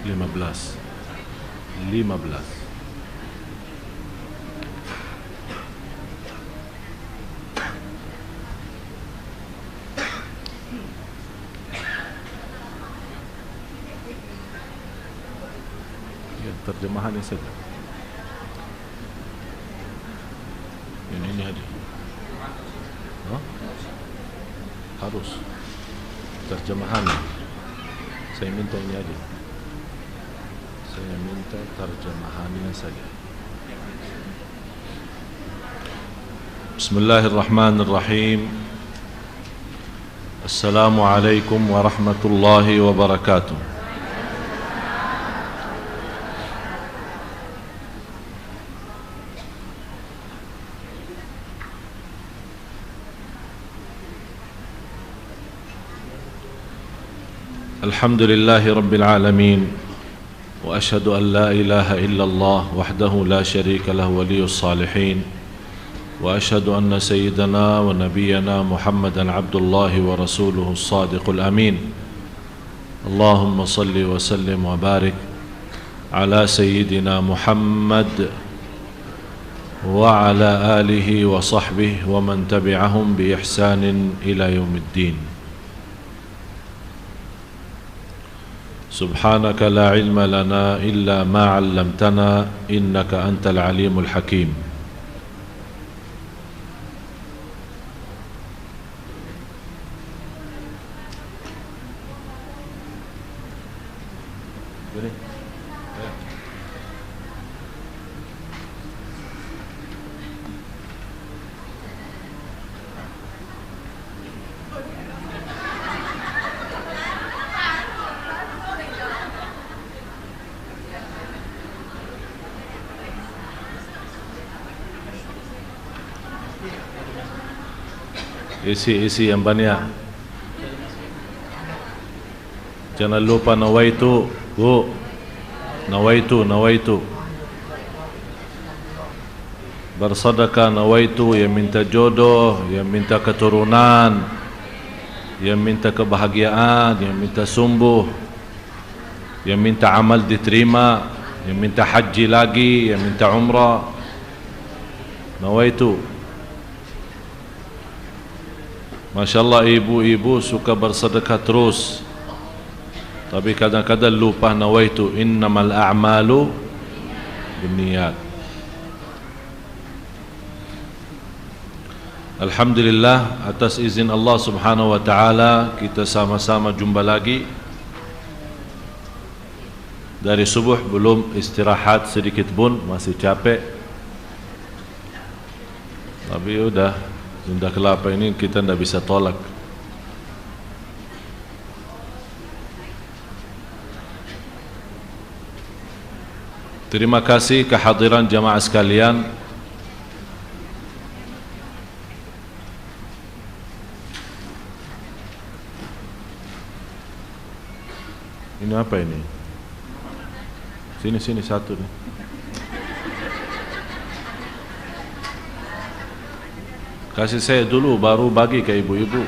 15. Ya, terjemahannya saja. Ini ada. Oh? Harus terjemahannya. Saya minta ini aja. Saya minta terjemahannya saja. Bismillahirrahmanirrahim. Assalamualaikum warahmatullahi wabarakatuh. Alhamdulillahi rabbil alamin. وأشهد أن لا إله إلا الله وحده لا شريك له ولي الصالحين وأشهد أن سيدنا ونبينا محمدا عبد الله ورسوله الصادق الأمين اللهم صل وسلم وبارك على سيدنا محمد وعلى آله وصحبه ومن تبعهم بإحسان إلى يوم الدين سبحانك لا علم لنا إلا ما علمتنا إنك أنت العليم الحكيم Isi yang banyak. Jangan lupa nawaitu, Bu. Nawaitu. Bersedekah nawaitu, yang minta jodoh, yang minta keturunan, yang minta kebahagiaan, yang minta sembuh, yang minta amal diterima, yang minta haji lagi, yang minta umrah. Nawaitu. Masya Allah, ibu-ibu suka bersedekah terus, tapi kadang-kadang lupa nawaitu. Innamal a'malu binniyat. Alhamdulillah, atas izin Allah subhanahu wa ta'ala, kita sama-sama jumpa lagi. Dari subuh belum istirahat sedikit pun, masih capek. Tapi udah Sunda Kelapa ini kita tidak bisa tolak. Terima kasih kehadiran jamaah sekalian. Ini apa ini? Sini satu nih. Kasih saya dulu, baru bagi ke ibu-ibu.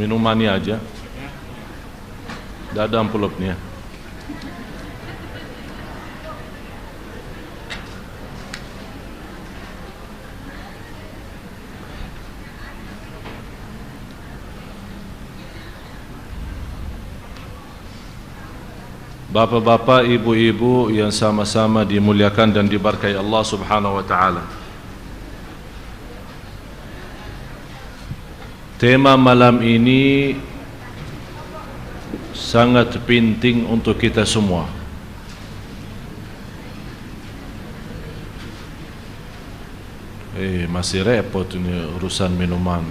Minumannya aja. Tidak ada amplopnya. Bapak-bapak, ibu-ibu yang sama-sama dimuliakan dan diberkahi Allah subhanahu wa ta'ala. Tema malam ini sangat penting untuk kita semua. Masih repot ini urusan minuman.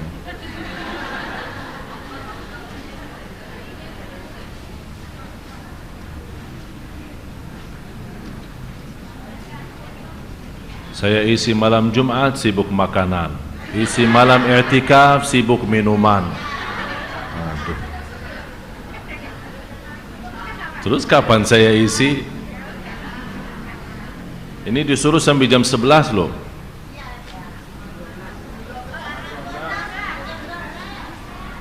Saya isi malam Jumat sibuk makanan, isi malam i'tikaf sibuk minuman. Aduh. Terus kapan saya isi? Ini disuruh sampai jam 11 loh.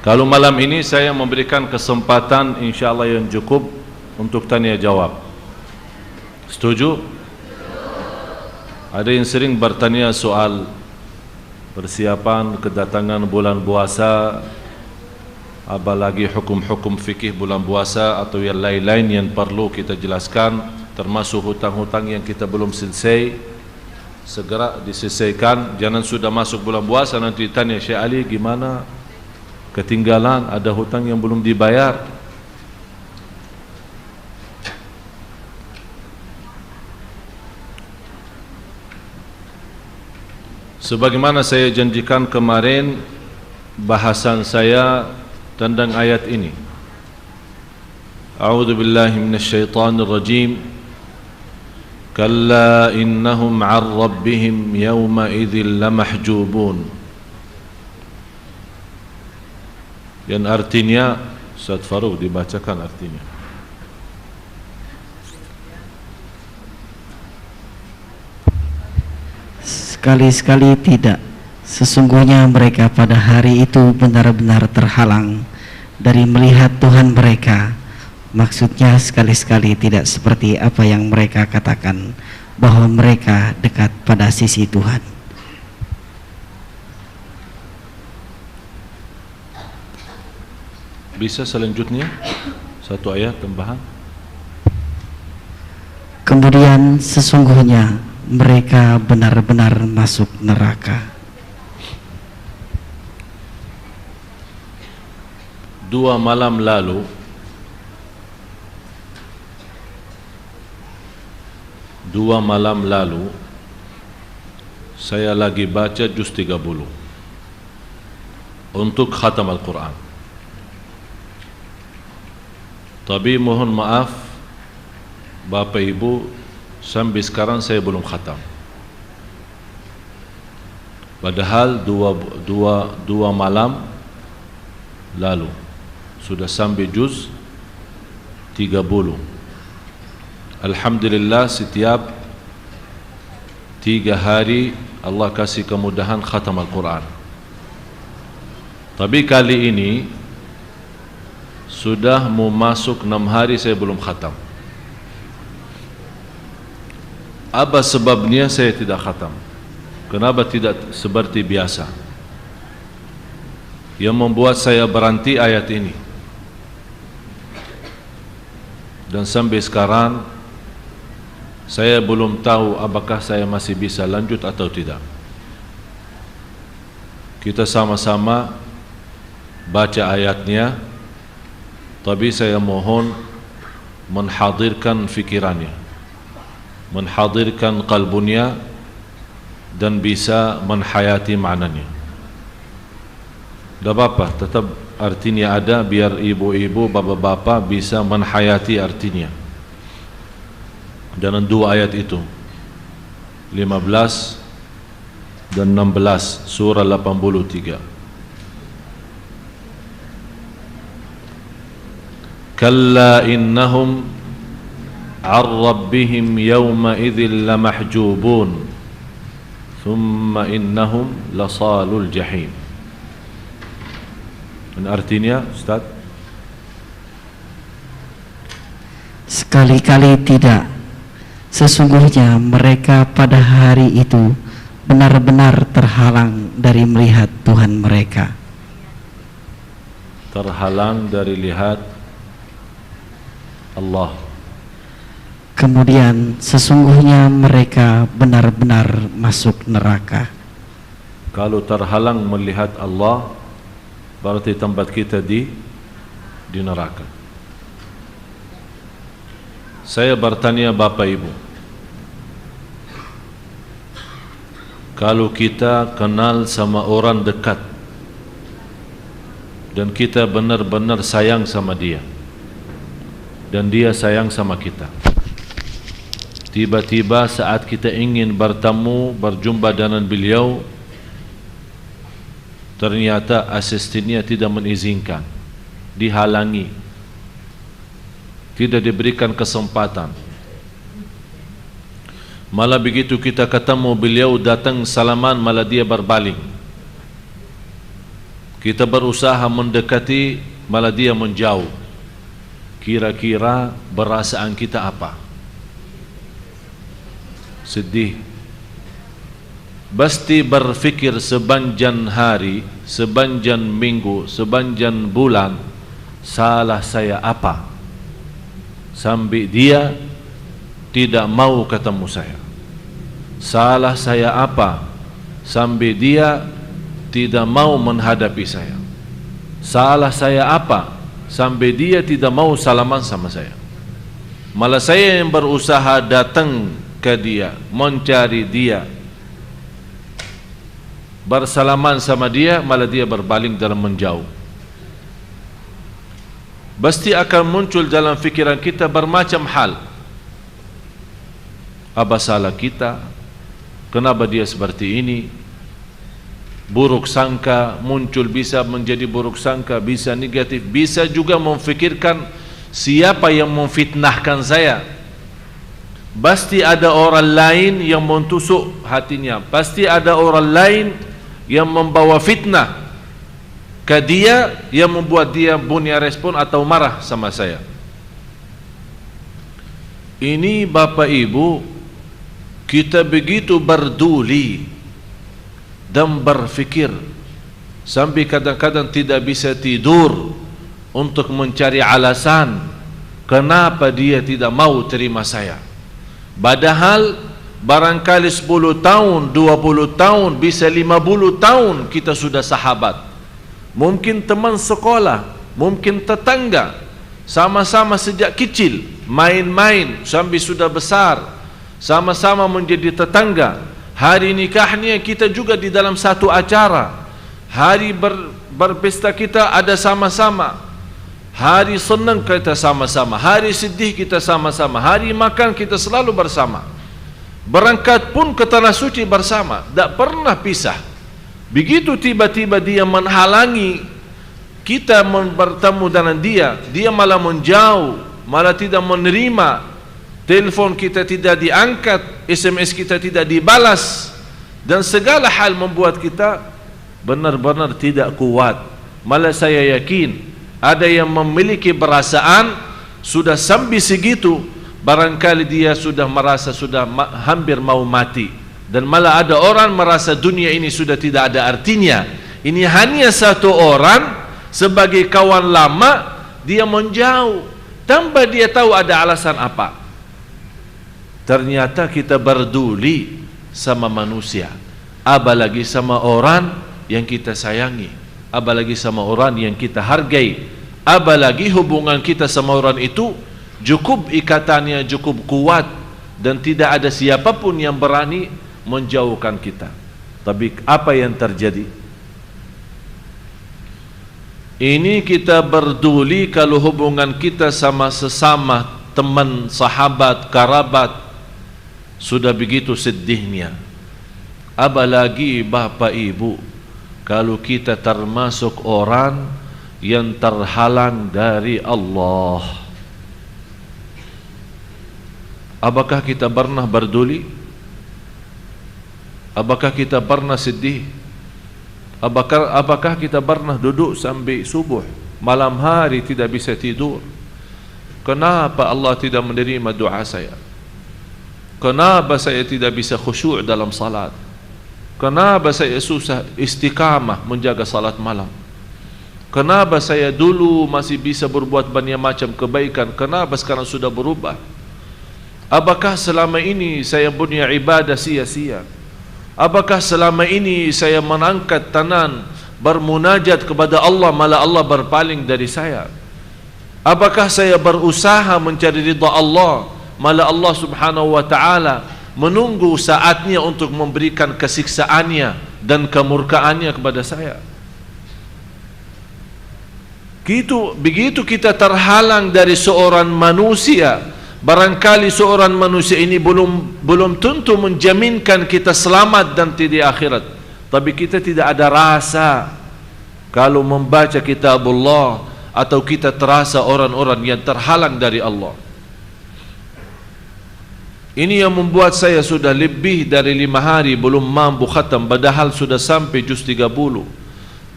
Kalau malam ini saya memberikan kesempatan insyaAllah yang cukup untuk tanya jawab. Setuju? Ada yang sering bertanya soal persiapan kedatangan bulan puasa, apalagi hukum-hukum fikih bulan puasa atau yang lain-lain yang perlu kita jelaskan, termasuk hutang-hutang yang kita belum selesai, segera diselesaikan. Jangan sudah masuk bulan puasa nanti tanya Syekh Ali gimana, ketinggalan, ada hutang yang belum dibayar. Sebagaimana saya janjikan kemarin, bahasan saya tentang ayat ini. A'udzu billahi minasyaitonir rajim. Kalla innahum 'an rabbihim yawma idzil lamahjubun. Yang artinya, Ustaz Farouk dibacakan artinya. Sekali-sekali tidak, sesungguhnya mereka pada hari itu benar-benar terhalang dari melihat Tuhan mereka. Maksudnya sekali-sekali tidak seperti apa yang mereka katakan, bahwa mereka dekat pada sisi Tuhan. Bisa selanjutnya satu ayat tambahan. Kemudian sesungguhnya mereka benar-benar masuk neraka. Dua malam lalu saya lagi baca juz 30 untuk khatam Al-Quran. Tapi mohon maaf Bapak Ibu, sampai sekarang saya belum khatam. Padahal dua malam lalu sudah sampai juz 30. Alhamdulillah, setiap 3 hari Allah kasih kemudahan khatam Al-Quran. Tapi kali ini sudah mau masuk 6 hari saya belum khatam. Apa sebabnya saya tidak khatam? Kenapa tidak seperti biasa? Yang membuat saya berhenti ayat ini. Dan sampai sekarang saya belum tahu apakah saya masih bisa lanjut atau tidak. Kita sama-sama baca ayatnya, tapi saya mohon menghadirkan fikirannya, menghadirkan kalbunya, dan bisa menghayati maknanya. Tidak apa-apa, tetap artinya ada, biar ibu-ibu, bapak-bapak bisa menghayati artinya. Dalam 2 ayat itu, 15 dan 16 surah 83. Kalla innahum 'an rabbihim yawma idzil lamahjubun thumma innahum lasalul jahim. Dan artinya, Ustaz? Sekali-kali tidak, sesungguhnya mereka pada hari itu benar-benar terhalang dari melihat Tuhan mereka. Terhalang dari lihat Allah. Kemudian sesungguhnya mereka benar-benar masuk neraka. Kalau terhalang melihat Allah, berarti tempat kita di neraka. Saya bertanya Bapak Ibu, kalau kita kenal sama orang dekat dan kita benar-benar sayang sama dia dan dia sayang sama kita, tiba-tiba saat kita ingin bertemu, berjumpa dengan beliau, ternyata asistennya tidak mengizinkan, dihalangi, tidak diberikan kesempatan. Malah begitu kita ketemu beliau datang salaman, malah dia berpaling. Kita berusaha mendekati, malah dia menjauh. Kira-kira perasaan kita apa? Sedih. Pasti berfikir sepanjang hari, sepanjang minggu, sepanjang bulan, salah saya apa sampai dia tidak mau ketemu saya? Salah saya apa sampai dia tidak mau menghadapi saya? Salah saya apa sampai dia tidak mau salaman sama saya? Malah saya yang berusaha datang ke dia, mencari dia, bersalaman sama dia, malah dia berpaling dalam menjauh. Pasti akan muncul dalam fikiran kita bermacam hal. Apa salah kita? Kenapa dia seperti ini? Buruk sangka muncul, bisa menjadi buruk sangka, bisa negatif, bisa juga memfikirkan siapa yang memfitnahkan saya. Pasti ada orang lain yang mentusuk hatinya, pasti ada orang lain yang membawa fitnah ke dia, yang membuat dia punya respon atau marah sama saya. Ini Bapak Ibu, kita begitu berduli dan berfikir sampai kadang-kadang tidak bisa tidur untuk mencari alasan kenapa dia tidak mau terima saya. Padahal barangkali 10 tahun, 20 tahun, bisa 50 tahun kita sudah sahabat. Mungkin teman sekolah, mungkin tetangga, sama-sama sejak kecil, main-main sampai sudah besar, sama-sama menjadi tetangga. Hari nikahnya kita juga di dalam satu acara. Hari berpesta kita ada sama-sama. Hari senang kita sama-sama, hari sedih kita sama-sama, hari makan kita selalu bersama. Berangkat pun ke tanah suci bersama, tak pernah pisah. Begitu tiba-tiba dia menghalangi kita bertemu dengan dia, dia malah menjauh, malah tidak menerima. Telepon kita tidak diangkat, SMS kita tidak dibalas, dan segala hal membuat kita benar-benar tidak kuat. Malah saya yakin ada yang memiliki perasaan sudah sampai segitu, barangkali dia sudah merasa sudah hampir mau mati, dan malah ada orang merasa dunia ini sudah tidak ada artinya. Ini hanya satu orang sebagai kawan lama, dia menjauh tanpa dia tahu ada alasan apa. Ternyata kita berduli sama manusia, apalagi sama orang yang kita sayangi, apalagi sama orang yang kita hargai, apalagi hubungan kita sama orang itu cukup ikatannya cukup kuat dan tidak ada siapapun yang berani menjauhkan kita. Tapi apa yang terjadi? Ini kita berduli kalau hubungan kita sama sesama teman, sahabat, kerabat sudah begitu sedihnya. Apalagi Bapak Ibu, kalau kita termasuk orang yang terhalang dari Allah. Apakah kita pernah berduli? Apakah kita pernah sedih? Apakah kita pernah duduk sampai subuh, malam hari tidak bisa tidur? Kenapa Allah tidak menerima doa saya? Kenapa saya tidak bisa khusyuk dalam salat? Kenapa saya susah istiqamah menjaga salat malam? Kenapa saya dulu masih bisa berbuat banyak macam kebaikan, kenapa sekarang sudah berubah? Apakah selama ini saya punya ibadah sia-sia? Apakah selama ini saya mengangkat tangan bermunajat kepada Allah, malah Allah berpaling dari saya? Apakah saya berusaha mencari ridha Allah, malah Allah subhanahu wa ta'ala menunggu saatnya untuk memberikan kesiksaannya dan kemurkaannya kepada saya? Begitu kita terhalang dari seorang manusia, barangkali seorang manusia ini belum tentu menjaminkan kita selamat dan di akhirat, tapi kita tidak ada rasa kalau membaca kitabullah, atau kita terasa orang-orang yang terhalang dari Allah. Ini yang membuat saya sudah lebih dari 5 hari belum mampu khatam, padahal sudah sampai juz 30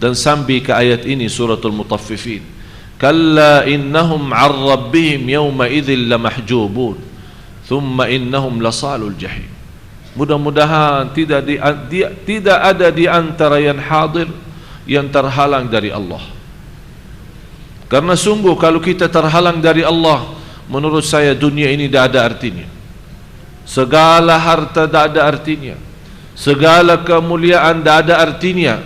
dan sampai ke ayat ini suratul Mutaffifin. Kalla innahum 'an rabbihim yawma idzin lamahjubun thumma innahum lasalul jahim. Mudah-mudahan tidak ada di antara yang hadir yang terhalang dari Allah. Karena sungguh kalau kita terhalang dari Allah, menurut saya dunia ini tidak ada artinya. Segala harta tidak ada artinya, segala kemuliaan tidak ada artinya,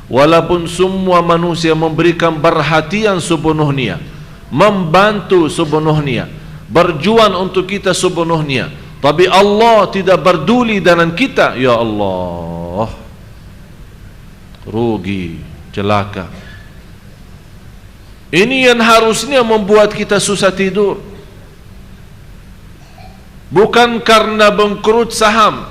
walaupun semua manusia memberikan perhatian sepenuhnya, membantu sepenuhnya, berjuang untuk kita sepenuhnya, tapi Allah tidak peduli dengan kita. Ya Allah, rugi, celaka. Ini yang harusnya membuat kita susah tidur. Bukan karena bangkrut saham,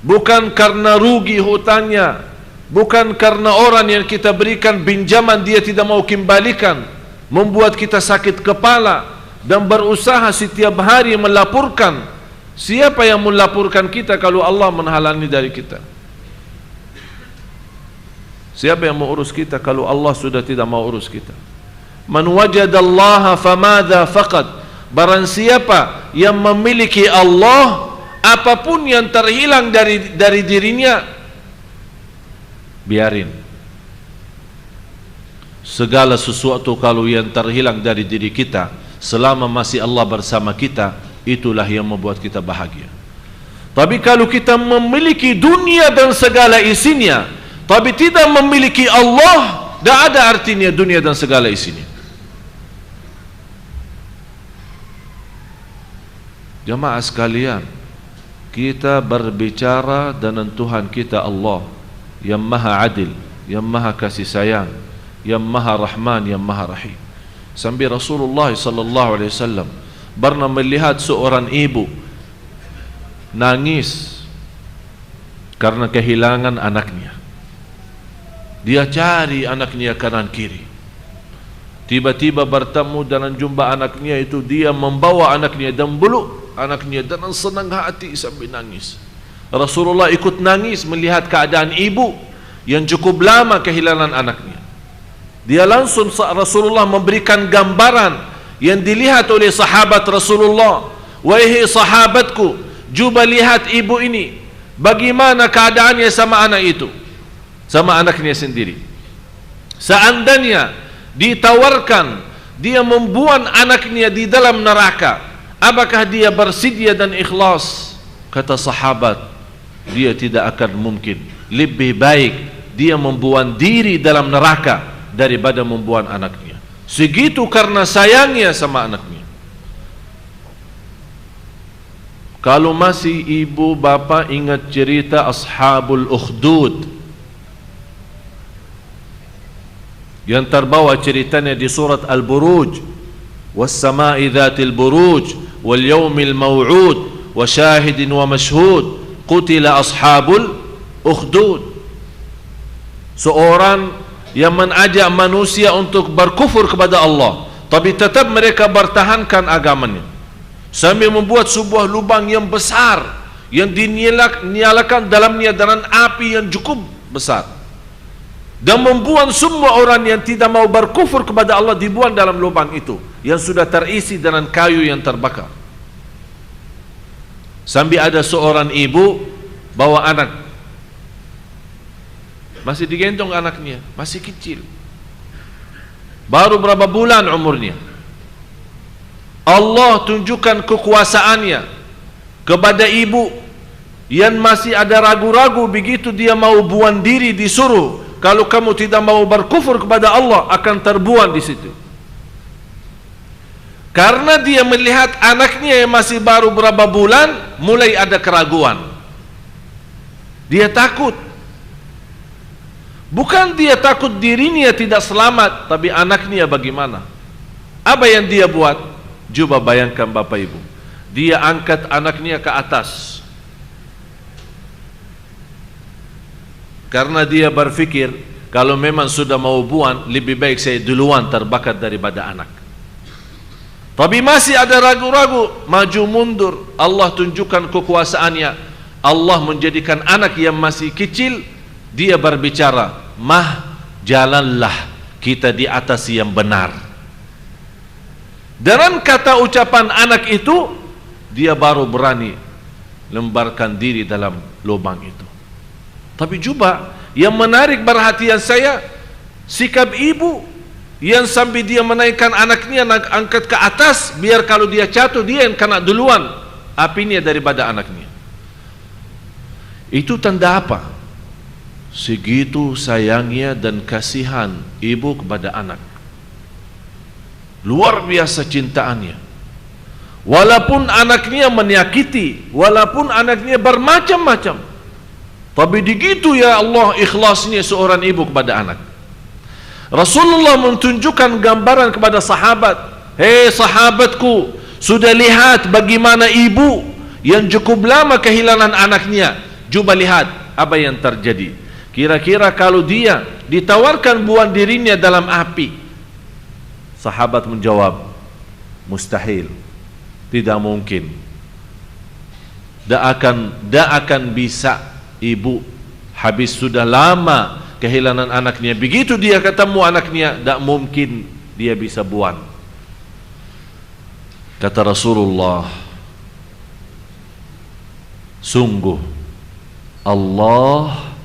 bukan karena rugi hutangnya, bukan karena orang yang kita berikan pinjaman dia tidak mau kembalikan, membuat kita sakit kepala dan berusaha setiap hari melaporkan. Siapa yang melaporkan kita kalau Allah menghalangi dari kita? Siapa yang mau urus kita kalau Allah sudah tidak mau urus kita? Man wajadallaha famadha faqad. Barang siapa yang memiliki Allah, apapun yang terhilang dari dirinya, biarin. Segala sesuatu kalau yang terhilang dari diri kita, selama masih Allah bersama kita, itulah yang membuat kita bahagia. Tapi kalau kita memiliki dunia dan segala isinya, tapi tidak memiliki Allah, tidak ada artinya dunia dan segala isinya. Jamaah sekalian, kita berbicara dengan Tuhan kita Allah yang maha adil, yang maha kasih sayang, yang maha rahman, yang maha rahim. Sampai Rasulullah sallallahu alaihi wasallam pernah melihat seorang ibu nangis karena kehilangan anaknya. Dia cari anaknya kanan kiri. Tiba-tiba bertemu dengan jumpa anaknya itu, dia membawa anaknya dan peluk anaknya dengan senang hati sampai nangis. Rasulullah ikut nangis melihat keadaan ibu yang cukup lama kehilangan anaknya. Dia langsung Rasulullah memberikan gambaran yang dilihat oleh sahabat Rasulullah. Wahai sahabatku, coba lihat ibu ini, bagaimana keadaannya sama anak itu, sama anaknya sendiri. Seandainya ditawarkan dia membuang anaknya di dalam neraka, apakah dia bersedia dan ikhlas? Kata sahabat, dia tidak akan mungkin. Lebih baik dia membuang diri dalam neraka daripada membuang anaknya. Segitu karena sayangnya sama anaknya. Kalau masih ibu bapa ingat cerita Ashabul Ukhdud yang terbawa ceritanya di surat Al-Buruj, was-sama'i dzatil buruj wal yaumil maw'ud wa syahidin wa mashhud qutila ashabul ukhdud. Seorang yang mengajak manusia untuk berkufur kepada Allah, tapi tetap mereka bertahankan agamanya, sambil membuat sebuah lubang yang besar yang dinyalakan dalamnya dengan api yang cukup besar, dan membuang semua orang yang tidak mau berkufur kepada Allah dibuang dalam lubang itu yang sudah terisi dengan kayu yang terbakar. Sampai ada seorang ibu bawa anak, masih digendong anaknya, masih kecil, baru berapa bulan umurnya. Allah tunjukkan kekuasaannya kepada ibu yang masih ada ragu-ragu, begitu dia mau buang diri disuruh, kalau kamu tidak mau berkufur kepada Allah akan terbuang di situ. Karena dia melihat anaknya yang masih baru berapa bulan mulai ada keraguan, dia takut. Bukan dia takut dirinya tidak selamat, tapi anaknya bagaimana? Apa yang dia buat? Coba bayangkan Bapak Ibu, dia angkat anaknya ke atas karena dia berfikir kalau memang sudah mau buang, lebih baik saya duluan terbakar daripada anak. Tapi masih ada ragu-ragu, maju mundur. Allah tunjukkan kekuasaannya. Allah menjadikan anak yang masih kecil, dia berbicara, "Mah, jalanlah kita di atas yang benar." Dengan kata ucapan anak itu, dia baru berani lemparkan diri dalam lubang itu. Tapi juga yang menarik perhatian saya, sikap ibu yang sambil dia menaikkan anaknya, angkat ke atas, biar kalau dia jatuh dia yang kena duluan apinya daripada anaknya. Itu tanda apa? Segitu sayangnya dan kasihan ibu kepada anak. Luar biasa cintaannya. Walaupun anaknya menyakiti, walaupun anaknya bermacam-macam, tapi begitu ya Allah ikhlasnya seorang ibu kepada anak. Rasulullah menunjukkan gambaran kepada sahabat, "Hei sahabatku, sudah lihat bagaimana ibu yang cukup lama kehilangan anaknya. Coba lihat apa yang terjadi. Kira-kira kalau dia ditawarkan buang dirinya dalam api." Sahabat menjawab, "Mustahil, tidak mungkin. Tidak akan bisa ibu habis sudah lama kehilangan anaknya. Begitu dia ketemu anaknya, tak mungkin dia bisa buang." Kata Rasulullah, "Sungguh Allah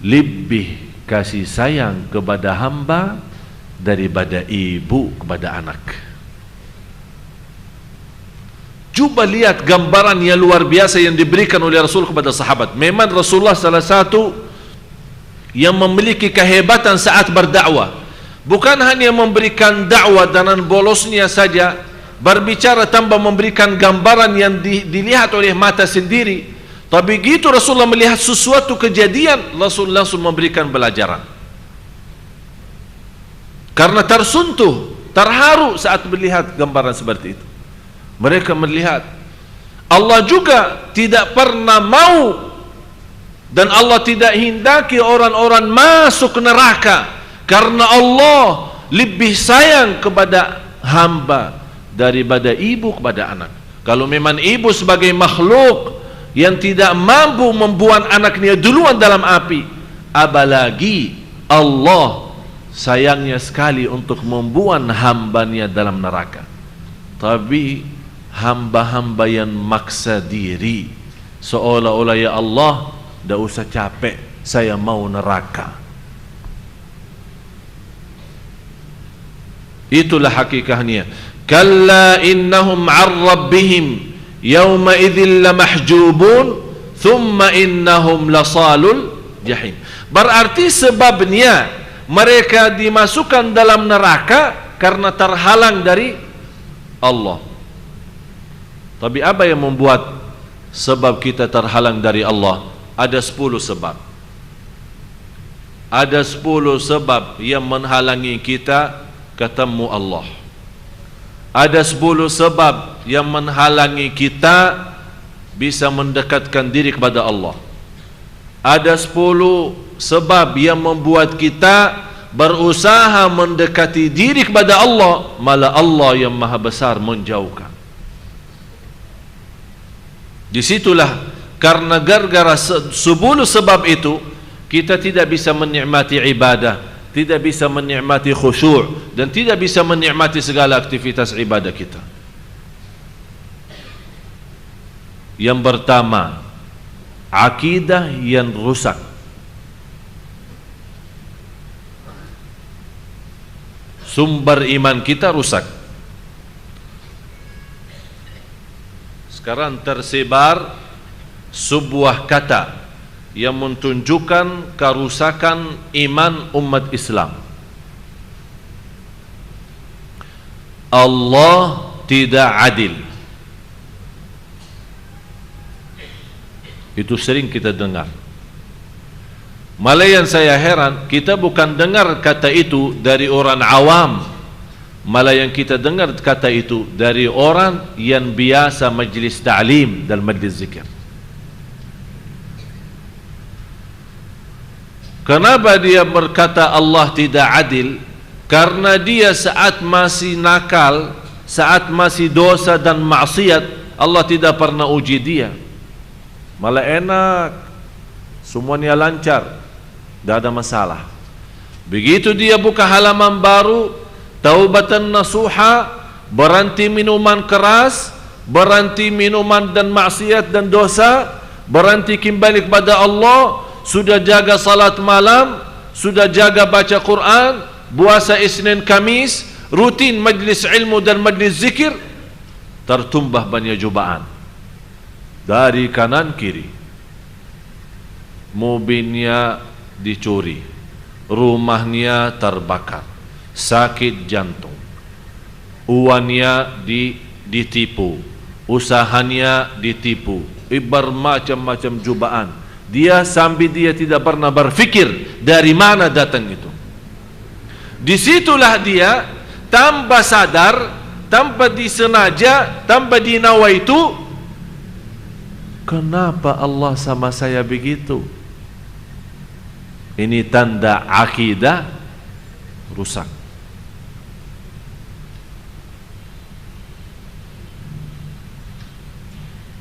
lebih kasih sayang kepada hamba daripada ibu kepada anak." Coba lihat gambaran yang luar biasa yang diberikan oleh Rasul kepada sahabat. Memang Rasulullah salah satu yang memiliki kehebatan saat berdakwah, bukan hanya memberikan dakwah dengan bolosnya saja, berbicara tanpa memberikan gambaran yang dilihat oleh mata sendiri. Tapi begitu Rasulullah melihat sesuatu kejadian, Rasul langsung memberikan pelajaran. Karena tersentuh, terharu saat melihat gambaran seperti itu. Mereka melihat Allah juga tidak pernah mau dan Allah tidak hendaki orang-orang masuk neraka, karena Allah lebih sayang kepada hamba daripada ibu kepada anak. Kalau memang ibu sebagai makhluk yang tidak mampu membuang anaknya duluan dalam api, apalagi Allah sayangnya sekali untuk membuang hambanya dalam neraka. Tapi hamba-hamba yang maksa diri, seolah-olah ya Allah, tidak usah capek, saya mau neraka. Itulah hakikatnya. Kalla innahum 'an rabbihim yawma idzin lamahjubun thumma innahum lasalul jahim. Berarti sebabnya mereka dimasukkan dalam neraka karena terhalang dari Allah. Tapi apa yang membuat sebab kita terhalang dari Allah? Ada 10 sebab. Ada 10 sebab yang menghalangi kita ketemu Allah. Ada 10 sebab yang menghalangi kita bisa mendekatkan diri kepada Allah. Ada 10 sebab yang membuat kita berusaha mendekati diri kepada Allah, malah Allah yang maha besar menjauhkan. Disitulah karena gara-gara 10 sebab itu kita tidak bisa menikmati ibadah, tidak bisa menikmati khusyuk, dan tidak bisa menikmati segala aktivitas ibadah kita. Yang pertama, akidah yang rusak. Sumber iman kita rusak. Sekarang tersebar sebuah kata yang menunjukkan kerusakan iman umat Islam. Allah tidak adil. Itu sering kita dengar. Malah yang saya heran, kita bukan dengar kata itu dari orang awam, malah yang kita dengar kata itu dari orang yang biasa majlis ta'lim dan majlis zikir. Kenapa dia berkata Allah tidak adil? Karena dia saat masih nakal, saat masih dosa dan maksiat, Allah tidak pernah uji dia. Malah enak, semuanya lancar, tidak ada masalah. Begitu dia buka halaman baru, taubatan nasuha, berhenti minuman keras, berhenti minuman dan maksiat dan dosa, berhenti kembali kepada Allah, sudah jaga salat malam, sudah jaga baca Quran, puasa Isnin Kamis, rutin majlis ilmu dan majlis zikir, tertumbah banyak cobaan dari kanan kiri. Mobilnya dicuri, rumahnya terbakar, sakit jantung, uangnya ditipu, usahanya ditipu, macam-macam cobaan. Dia sampai dia tidak pernah berfikir dari mana datang itu. Disitulah dia tanpa sadar, tanpa disengaja, tanpa dinawa itu, kenapa Allah sama saya begitu? Ini tanda akidah rusak.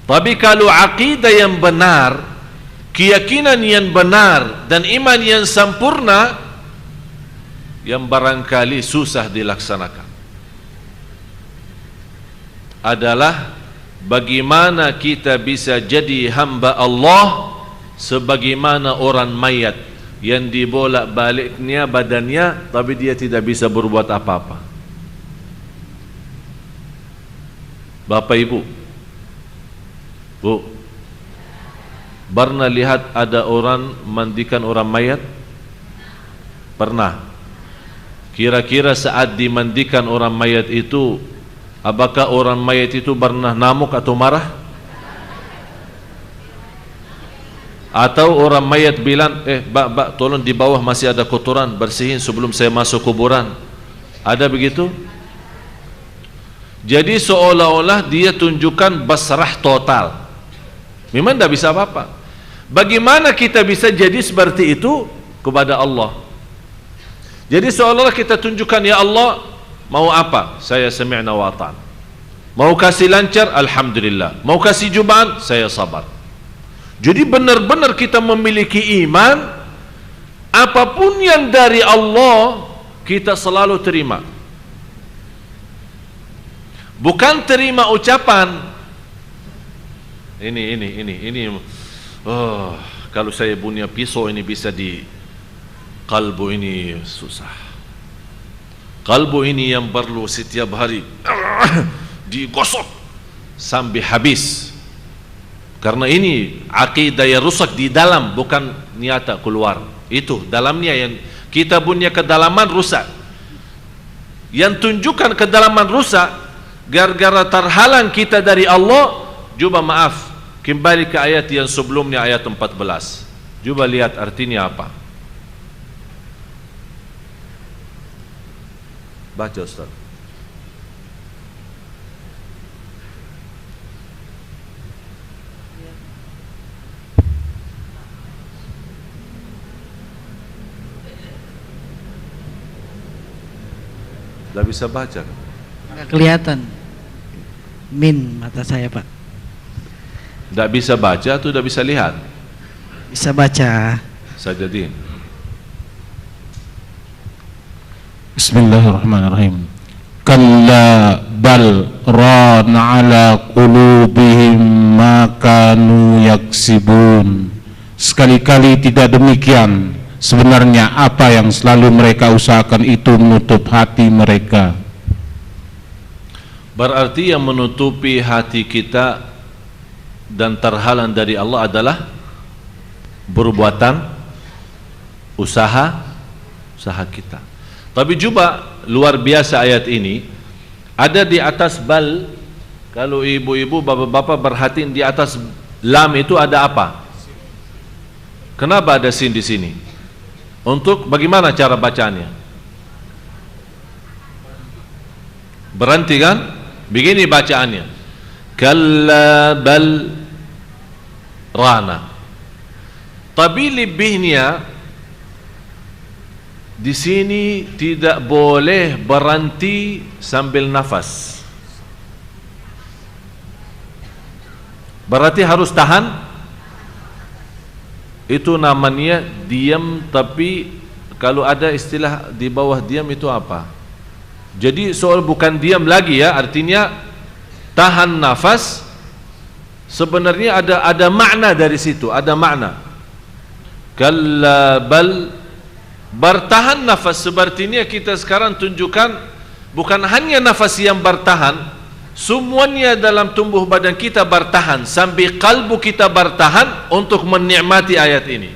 Tapi kalau akidah yang benar, keyakinan yang benar dan iman yang sempurna, yang barangkali susah dilaksanakan adalah bagaimana kita bisa jadi hamba Allah sebagaimana orang mayat yang dibolak-baliknya badannya tapi dia tidak bisa berbuat apa-apa. Bapak Ibu, Bu, pernah lihat ada orang mandikan orang mayat? Pernah. Kira-kira saat dimandikan orang mayat itu, apakah orang mayat itu pernah ngamuk atau marah? Atau orang mayat bilang, Mbak, tolong di bawah masih ada kotoran, bersihin sebelum saya masuk kuburan. Ada begitu? Jadi seolah-olah dia tunjukkan basrah total. Memang tidak bisa apa-apa. Bagaimana kita bisa jadi seperti itu kepada Allah? Jadi seolah-olah kita tunjukkan, ya Allah, mau apa? Saya sami'na wa ata'na. Mau kasih lancar, alhamdulillah. Mau kasih cobaan, saya sabar. Jadi benar-benar kita memiliki iman, apapun yang dari Allah kita selalu terima. Bukan terima ucapan. Ini. Oh, kalau saya punya pisau ini bisa di kalbu ini susah. Kalbu ini yang perlu setiap hari digosok sampai habis. Karena ini akidah yang rusak di dalam, bukan nyata keluar. Itu dalamnya yang kita punya kedalaman rusak. Yang tunjukkan kedalaman rusak gara-gara terhalang kita dari Allah. Coba maaf, kembali ke ayat yang sebelumnya, ayat 14. Coba lihat artinya apa. Baca Ustaz. Tidak bisa baca. Nggak kelihatan. Min mata saya, Pak. Tidak bisa baca atau tidak bisa lihat? Bisa baca. Sajadin. Bismillahirrahmanirrahim. Kalla bal rana ala qulubihim ma kanu yaksibun. Sekali-kali tidak demikian. Sebenarnya apa yang selalu mereka usahakan itu menutup hati mereka. Berarti yang menutupi hati kita dan terhalang dari Allah adalah perbuatan usaha kita. Tapi coba luar biasa ayat ini ada di atas bal. Kalau ibu-ibu, bapak-bapak perhatiin di atas lam itu ada apa? Kenapa ada sin di sini? Untuk bagaimana cara bacanya? Berhenti kan? Begini bacaannya. Kalla bal rana. Tapi lebihnya Di sini tidak boleh berhenti sambil nafas. Berarti harus tahan. Itu namanya diam, tapi kalau ada istilah di bawah diam itu apa? Jadi soal bukan diam lagi ya, artinya tahan nafas. Sebenarnya ada makna dari situ, ada makna. Kalla bal, bertahan nafas. Sepertinya kita sekarang tunjukkan bukan hanya nafas yang bertahan, semuanya dalam tubuh badan kita bertahan, sampai kalbu kita bertahan untuk menikmati ayat ini.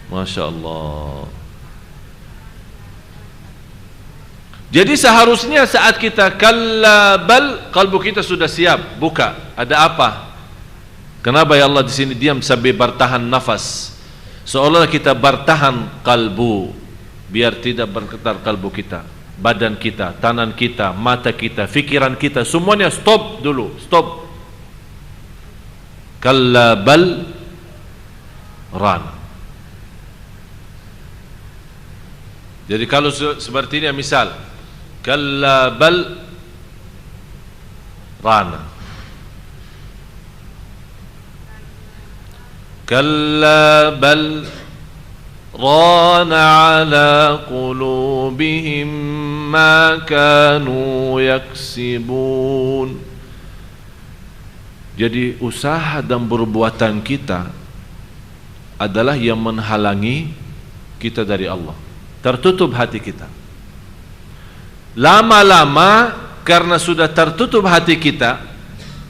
Masya Allah. Jadi seharusnya saat kita kalla bal, kalbu kita sudah siap, buka. Ada apa? Kenapa ya Allah di sini diam sampai bertahan nafas? Seolah kita bertahan kalbu, biar tidak bergetar kalbu kita, badan kita, tangan kita, mata kita, fikiran kita, semuanya stop dulu, stop. Kalla bal ran. Jadi kalau seperti ini misal, kalla bal rana, kalla bal rana ala qulubihim ma kanu yaksibun. Jadi usaha dan perbuatan kita adalah yang menghalangi kita dari Allah. Tertutup hati kita. Lama-lama karena sudah tertutup hati kita,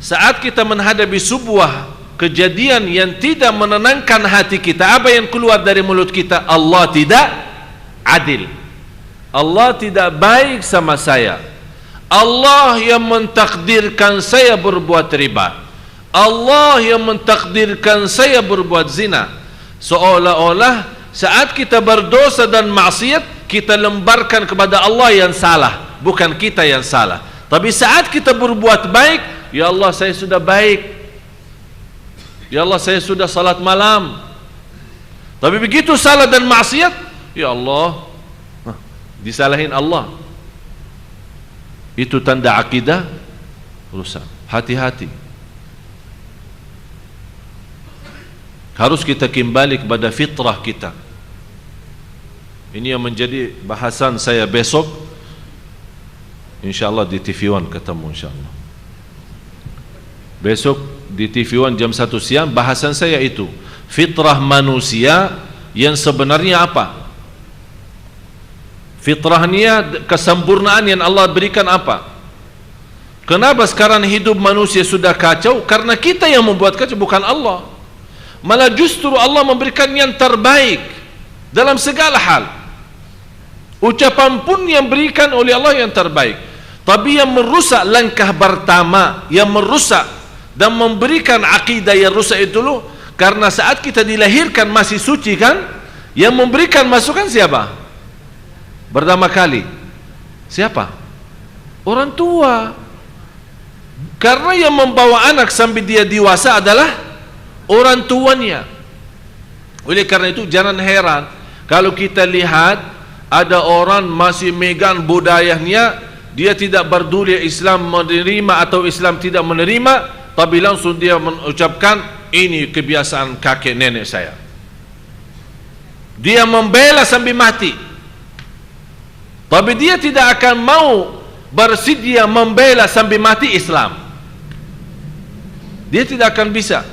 saat kita menghadapi sebuah kejadian yang tidak menenangkan hati kita, apa yang keluar dari mulut kita? Allah tidak adil, Allah tidak baik sama saya, Allah yang mentakdirkan saya berbuat riba, Allah yang mentakdirkan saya berbuat zina. Seolah-olah saat kita berdosa dan maksiat, kita lemparkan kepada Allah yang salah, bukan kita yang salah. Tapi saat kita berbuat baik, ya Allah saya sudah baik, ya Allah saya sudah salat malam. Tapi begitu salah dan maksiat, ya Allah, disalahin Allah. Itu tanda akidah rusak. Hati-hati. Harus kita kembali kepada fitrah kita. Ini yang menjadi bahasan saya besok, InsyaAllah di TV One ketemu insyaAllah. Besok di TV One jam 1 siang bahasan saya itu, fitrah manusia yang sebenarnya apa? Fitrahnya, kesempurnaan yang Allah berikan apa? Kenapa sekarang hidup manusia sudah kacau? Karena kita yang membuat kacau, bukan Allah. Malah justru Allah memberikan yang terbaik dalam segala hal. Ucapan pun yang berikan oleh Allah yang terbaik. Tapi yang merusak langkah pertama, yang merusak dan memberikan akidah yang rusak itu loh, karena saat kita dilahirkan masih suci kan, yang memberikan masukan siapa? Pertama kali siapa? Orang tua. Karena yang membawa anak sampai dia dewasa adalah orang tuanya. Oleh karena itu jangan heran kalau kita lihat ada orang masih megang budayanya, dia tidak peduli Islam menerima atau Islam tidak menerima, tapi langsung dia mengucapkan ini kebiasaan kakek nenek saya. Dia membela sampai mati, tapi dia tidak akan mau bersedia membela sampai mati Islam. Dia tidak akan bisa,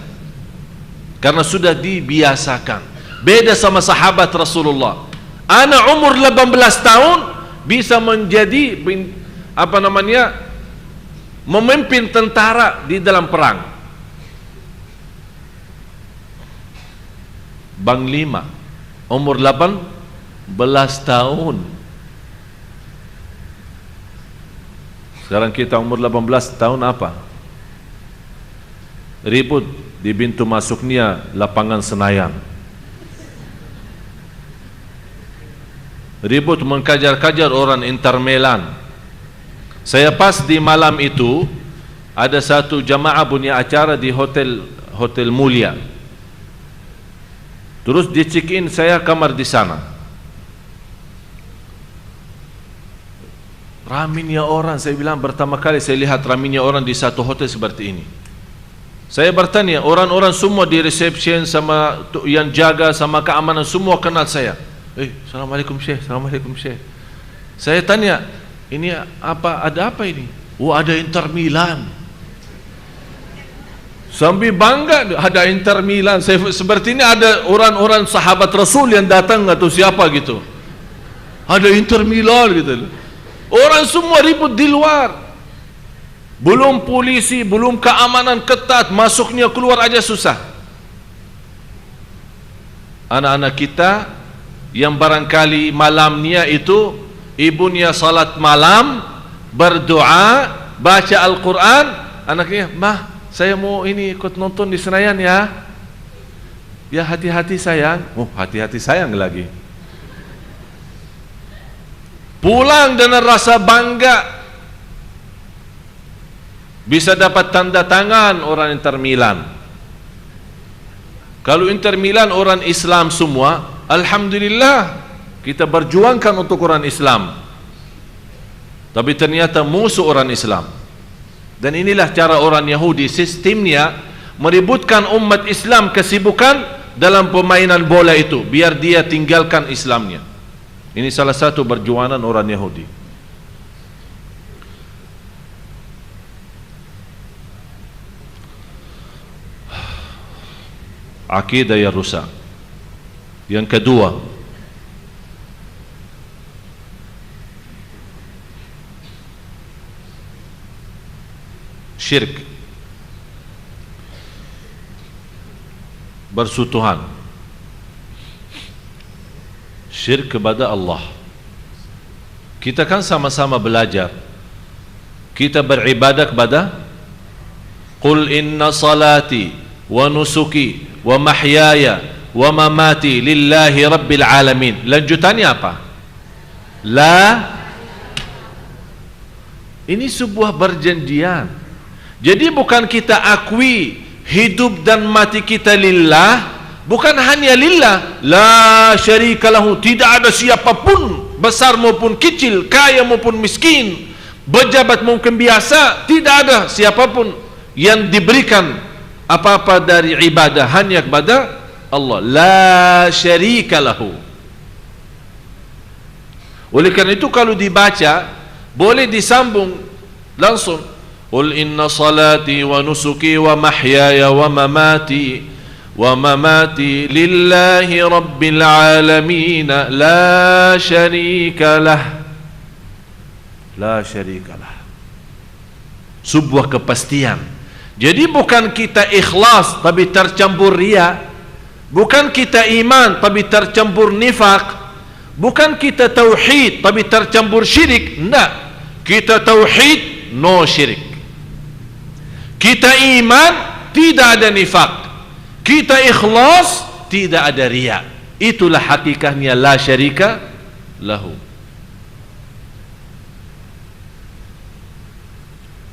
karena sudah dibiasakan. Beda sama sahabat Rasulullah. Anak umur 18 tahun bisa menjadi memimpin tentara di dalam perang. Panglima umur 18 tahun. Sekarang kita umur 18 tahun apa? Ribut di pintu masuknya lapangan Senayan. Ribut mengkajar-kajar orang Inter Milan. Saya pas di malam itu ada satu jamaah punya acara di hotel mulia. Terus di check in saya kamar di sana. Ramainya orang, saya bilang pertama kali saya lihat ramainya orang di satu hotel seperti ini. Saya bertanya, orang-orang semua di reception sama yang jaga sama keamanan semua kenal saya. Assalamualaikum Syekh, Assalamualaikum Syekh. Saya tanya, ini apa, ada apa ini? Oh, ada Inter Milan. Sambil bangga ada Inter Milan. Saya seperti ini ada orang-orang sahabat Rasul yang datang atau siapa gitu. Ada Inter Milan gitu. Orang semua ribut di luar. Belum polisi, belum keamanan ketat, masuknya keluar aja susah. Anak-anak kita yang barangkali malamnya itu ibunya salat malam, berdoa, baca Al-Quran, anaknya, "Mah, saya mau ini ikut nonton di Senayan ya." Ya, hati-hati sayang. Oh, hati-hati sayang lagi. Pulang dengan rasa bangga, bisa dapat tanda tangan orang Inter Milan. Kalau Inter Milan orang Islam semua, alhamdulillah kita berjuangkan untuk orang Islam. Tapi ternyata musuh orang Islam. Dan inilah cara orang Yahudi, sistemnya meributkan umat Islam kesibukan dalam permainan bola itu, biar dia tinggalkan Islamnya. Ini salah satu perjuangan orang Yahudi. Akidah yang rusak. Yang kedua, syirik, bersutuhan, syirik kepada Allah. Kita kan sama-sama belajar, kita beribadah kepada Qul inna salati wa nusuki wa mahyaya wa mamati lillahi rabbil alamin. Lanjutannya apa? Ini sebuah perjanjian. Jadi bukan kita akui hidup dan mati kita lillah, bukan hanya lillah, la syarika lahu, tidak ada siapapun, besar maupun kecil, kaya maupun miskin, pejabat maupun biasa, tidak ada siapapun yang diberikan apa-apa dari ibadah, hanya kepada Allah. La syarika lahu. Oleh karena itu kalau dibaca boleh disambung langsung, Qul inna salati wa nusuki wa mahyaya wa mamati lillahi rabbil alamin la syarika lah. La syarika lah. Sebuah kepastian. Jadi bukan kita ikhlas tapi tercampur riya, bukan kita iman tapi tercampur nifaq, bukan kita tauhid tapi tercampur syirik. Enggak, kita tauhid no syirik, kita iman tidak ada nifaq, kita ikhlas tidak ada riya. Itulah hakikatnya la syarika lahu.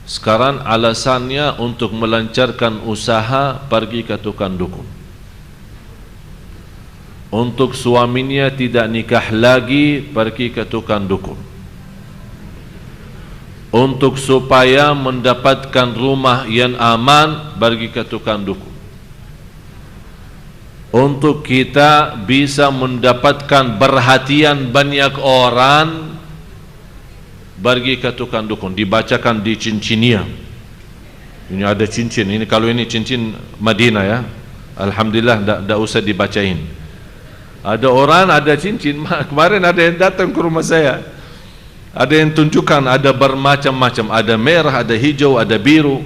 Sekarang alasannya untuk melancarkan usaha pergi ke tukang dukun. Untuk suaminya tidak nikah lagi, pergi ke tukang dukun. Untuk supaya mendapatkan rumah yang aman, pergi ke tukang dukun. Untuk kita bisa mendapatkan perhatian banyak orang, pergi ke tukang dukun. Dibacakan di cincinnya. Ini ada cincin. Ini kalau ini cincin Madinah ya, alhamdulillah tidak usah dibacain. Ada orang ada cincin. Kemarin ada yang datang ke rumah saya, ada yang tunjukkan, ada bermacam-macam, ada merah, ada hijau, ada biru,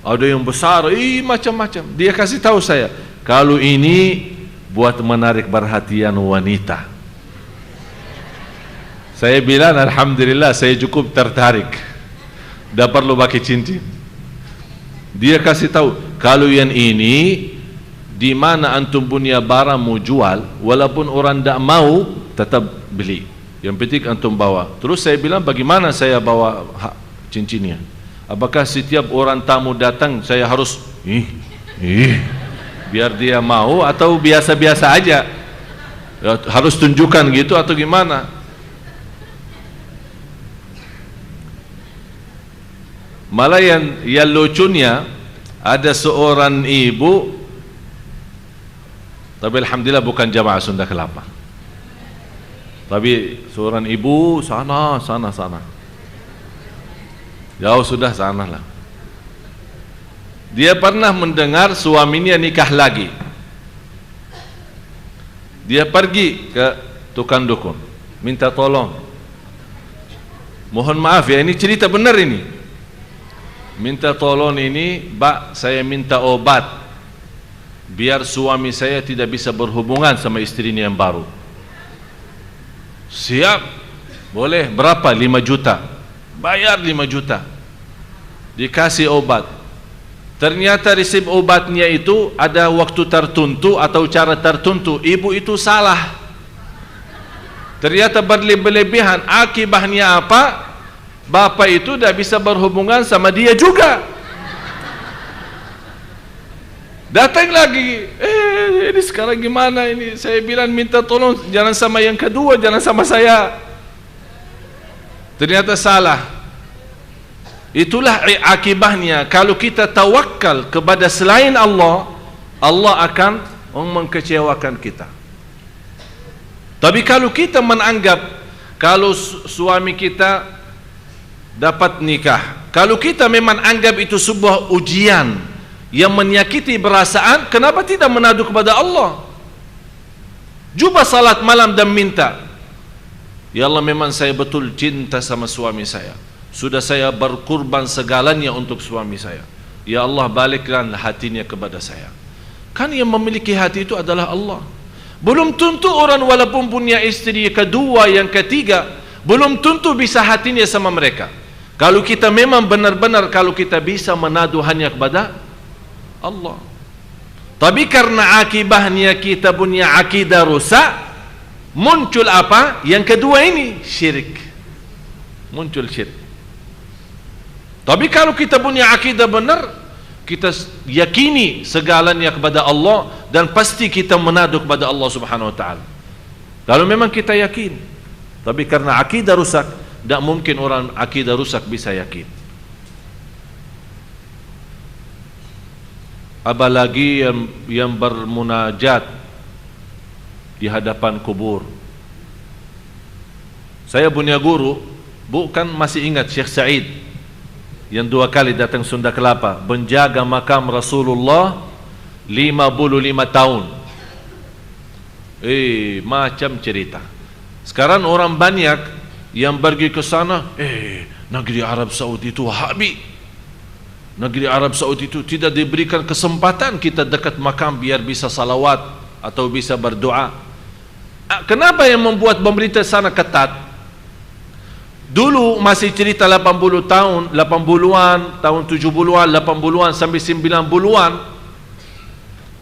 ada yang besar, macam-macam. Dia kasih tahu saya, kalau ini buat menarik perhatian wanita. Saya bilang alhamdulillah, saya cukup tertarik, tidak perlu pakai cincin. Dia kasih tahu, kalau yang ini di mana antum punya barang mau jual, walaupun orang tidak mau, tetap beli. Yang penting antum bawa. Terus saya bilang, bagaimana saya bawa cincinnya? Apakah setiap orang tamu datang saya harus biar dia mau, atau biasa-biasa aja? Harus tunjukkan gitu atau gimana? Malah yang lucunya, ada seorang ibu, tapi alhamdulillah bukan jamaah Sunda Kelapa, tapi seorang ibu sana jauh sudah sana lah. Dia pernah mendengar suaminya nikah lagi. Dia pergi ke tukang dukun, minta tolong. Mohon maaf ya, ini cerita benar ini. Minta tolong ini, Pak, saya minta obat biar suami saya tidak bisa berhubungan sama istrinya yang baru. Siap, boleh, berapa? 5 juta. Bayar 5 juta. Dikasih obat. Ternyata resep obatnya itu ada waktu tertentu atau cara tertentu. Ibu itu salah. Ternyata berlebihan. Akibatnya apa? Bapak itu tidak bisa berhubungan sama dia juga. Datang lagi, ini sekarang gimana ini? Saya bilang minta tolong, jangan sama yang kedua, jangan sama saya. Ternyata salah. Itulah akibatnya. Kalau kita tawakal kepada selain Allah, Allah akan mengkecewakan kita. Tapi kalau kita menganggap kalau suami kita dapat nikah, kalau kita memang anggap itu sebuah ujian yang menyakiti perasaan, kenapa tidak mengadu kepada Allah? Cuba salat malam dan minta, ya Allah, memang saya betul cinta sama suami saya, sudah saya berkorban segalanya untuk suami saya, ya Allah, balikkan hatinya kepada saya. Kan yang memiliki hati itu adalah Allah. Belum tentu orang walaupun punya istri kedua, yang ketiga, belum tentu bisa hatinya sama mereka. Kalau kita memang benar-benar, kalau kita bisa menadu hanya kepada Allah. Tapi karena akibatnya kita punya akidah rusak, muncul apa? Yang kedua ini, syirik. Muncul syirik. Tapi kalau kita punya akidah benar, kita yakini segalanya kepada Allah, dan pasti kita menadu kepada Allah Subhanahu wa taala. Kalau memang kita yakin. Tapi karena akidah rusak, tidak mungkin orang akidah rusak bisa yakin. Apalagi yang bermunajat di hadapan kubur. Saya punya guru, bukan masih ingat Syekh Said yang 2 kali datang Sunda Kelapa, menjaga makam Rasulullah 55 tahun. Macam cerita. Sekarang orang banyak yang pergi ke sana, negeri Arab Saudi itu Wahabi. Negeri Arab Saudi itu tidak diberikan kesempatan kita dekat makam biar bisa salawat atau bisa berdoa. Kenapa yang membuat pemerintah sana ketat? Dulu masih cerita 80 tahun, 80-an, tahun 70-an, 80-an sampai 90-an.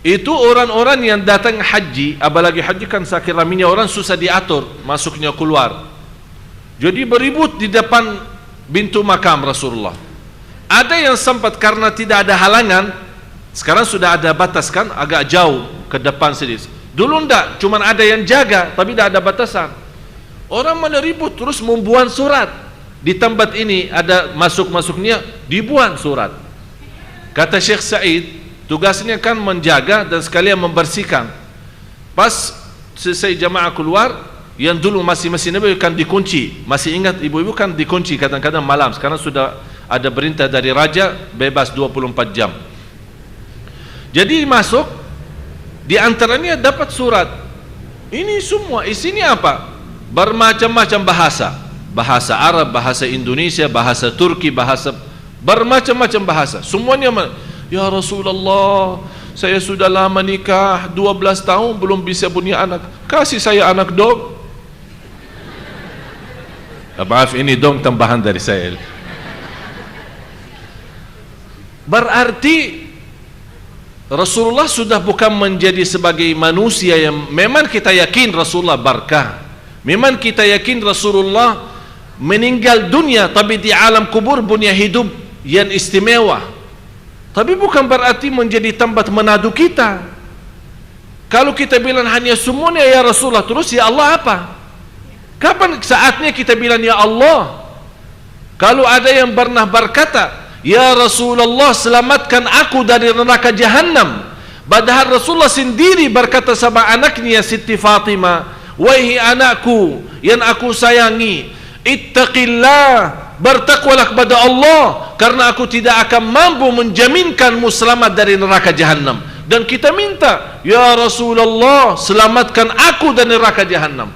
Itu orang-orang yang datang haji, apalagi haji kan sakit raminya orang, susah diatur masuknya keluar. Jadi beribut di depan pintu makam Rasulullah. Ada yang sempat karena tidak ada halangan, sekarang sudah ada batas kan, agak jauh ke depan sedikit. Dulu enggak, cuma ada yang jaga, tapi tidak ada batasan. Orang mana ribut, terus membuat surat. Di tempat ini ada masuk-masuknya, dibuat surat. Kata Syekh Said, tugasnya kan menjaga dan sekalian membersihkan. Pas selesai jamaah keluar, yang dulu masih Nabi kan dikunci. Masih ingat ibu-ibu kan dikunci kadang-kadang malam. Sekarang sudah ada perintah dari raja bebas 24 jam. Jadi masuk, di antaranya dapat surat. Ini semua isinya apa? Bermacam-macam bahasa. Bahasa Arab, bahasa Indonesia, bahasa Turki, bahasa bermacam-macam bahasa. Semuanya, ya Rasulullah, saya sudah lama nikah, 12 tahun belum bisa punya anak. Kasih saya anak dong. Maaf, ini dong tambahan dari saya. Berarti Rasulullah sudah bukan menjadi sebagai manusia yang memang kita yakin Rasulullah barakah, memang kita yakin Rasulullah meninggal dunia, tapi di alam kubur punya hidup yang istimewa. Tapi bukan berarti menjadi tempat menadu kita. Kalau kita bilang hanya semuanya ya Rasulullah, terus ya Allah apa? Kapan saatnya kita bilang ya Allah? Kalau ada yang pernah berkata, "Ya Rasulullah, selamatkan aku dari neraka Jahannam." Padahal Rasulullah sendiri berkata sama anaknya Siti Fatimah, "Wahai anakku yang aku sayangi, ittaqillah, bertakwalah kepada Allah, karena aku tidak akan mampu menjaminkanmu selamat dari neraka Jahannam." Dan kita minta, "Ya Rasulullah, selamatkan aku dari neraka Jahannam."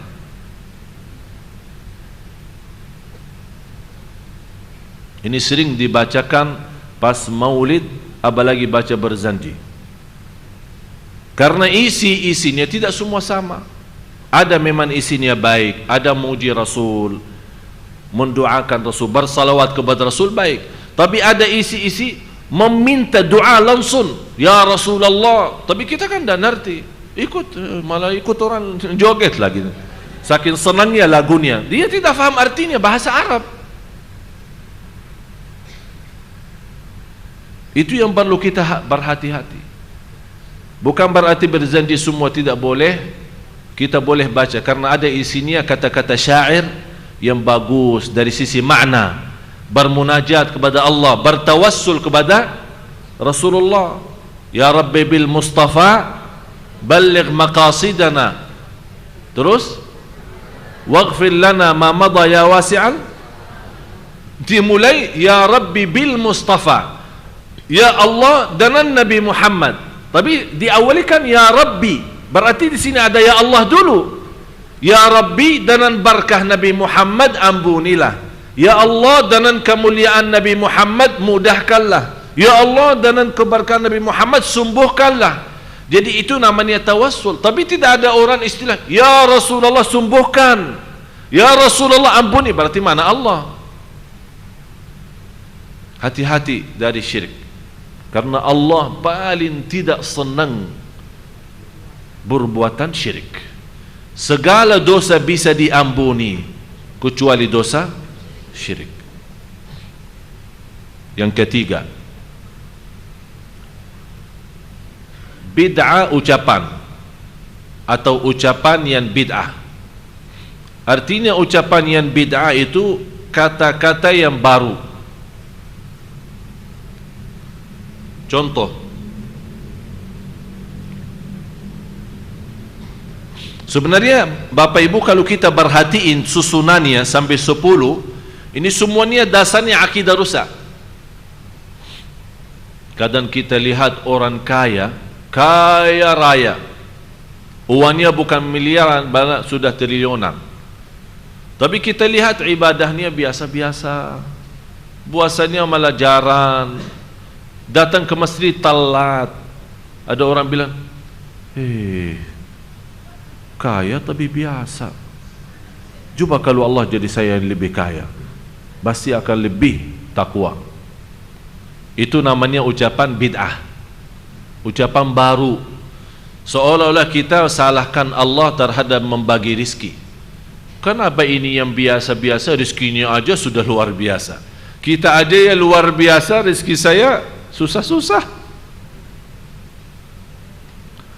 Ini sering dibacakan pas maulid, apalagi baca berzandi. Karena isinya tidak semua sama. Ada memang isinya baik, ada muji Rasul, mendoakan Rasul, bersalawat kepada Rasul, baik. Tapi ada isi-isi meminta doa langsung, "Ya Rasulullah." Tapi kita kan tidak ngerti, malah ikut orang joget lagi. Saking senangnya lagunya, dia tidak faham artinya bahasa Arab. Itu yang perlu kita berhati-hati. Bukan berarti berzandi semua tidak boleh. Kita boleh baca karena ada isinya kata-kata syair yang bagus dari sisi makna, bermunajat kepada Allah, bertawassul kepada Rasulullah. "Ya Rabbi bil Mustafa balligh maqasidana." Terus, "Waghfir lana ma madha ya wasi'an." Dimulai, "Ya Rabbi bil Mustafa." Ya Allah dengan Nabi Muhammad. Tapi diawalikan "Ya Rabbi", berarti di sini ada "Ya Allah" dulu. "Ya Rabbi" dengan barakah Nabi Muhammad ampunilah. "Ya Allah" dengan kemuliaan Nabi Muhammad mudahkanlah. "Ya Allah" dengan keberkahan Nabi Muhammad sembuhkanlah. Jadi itu namanya tawassul. Tapi tidak ada orang istilah "Ya Rasulullah sembuhkan", "Ya Rasulullah ampuni", berarti mana Allah? Hati-hati dari syirik. Karena Allah paling tidak senang berbuatan syirik. Segala dosa bisa diampuni kecuali dosa syirik. Yang ketiga, bid'ah ucapan atau ucapan yang bid'ah. Artinya ucapan yang bid'ah itu kata-kata yang baru. Contoh, sebenarnya Bapak Ibu kalau kita perhatiin susunannya sampai 10, ini semuanya dasarnya akidah rusak. Kadang kita lihat orang kaya raya, uangnya bukan miliaran, banyak sudah triliunan. Tapi kita lihat ibadahnya biasa-biasa, puasanya malah jarang, datang ke masjid telat. Ada orang bilang, kaya tapi biasa. Coba kalau Allah jadi saya yang lebih kaya, pasti akan lebih takwa. Itu namanya ucapan bid'ah, ucapan baru. Seolah-olah kita salahkan Allah terhadap membagi rizki. Kenapa ini yang biasa-biasa rizkinya aja sudah luar biasa, kita aja yang luar biasa rizki saya susah-susah.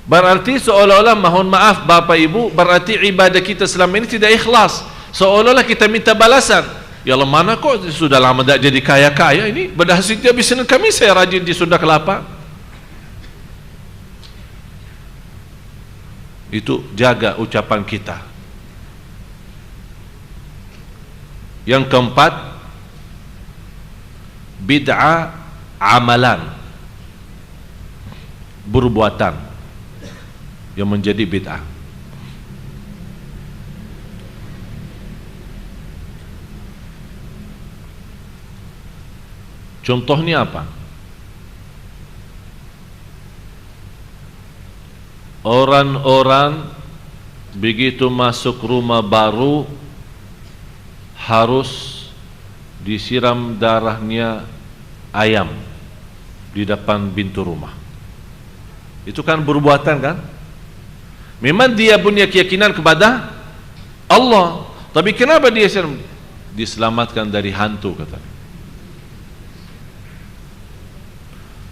Berarti seolah-olah, mohon maaf Bapak Ibu, berarti ibadah kita selama ini tidak ikhlas. Seolah-olah kita minta balasan. Ya Allah, mana kok sudah lama tidak jadi kaya-kaya ini, berhasil dia bisnis kami, saya rajin di Sunda Kelapa. Itu jaga ucapan kita. Yang keempat, bid'ah amalan, perbuatan yang menjadi bid'ah. Contohnya apa? Orang-orang begitu masuk rumah baru harus disiram darahnya ayam di depan pintu rumah. Itu kan perbuatan kan? Memang dia punya keyakinan kepada Allah, tapi kenapa dia diselamatkan dari hantu kata.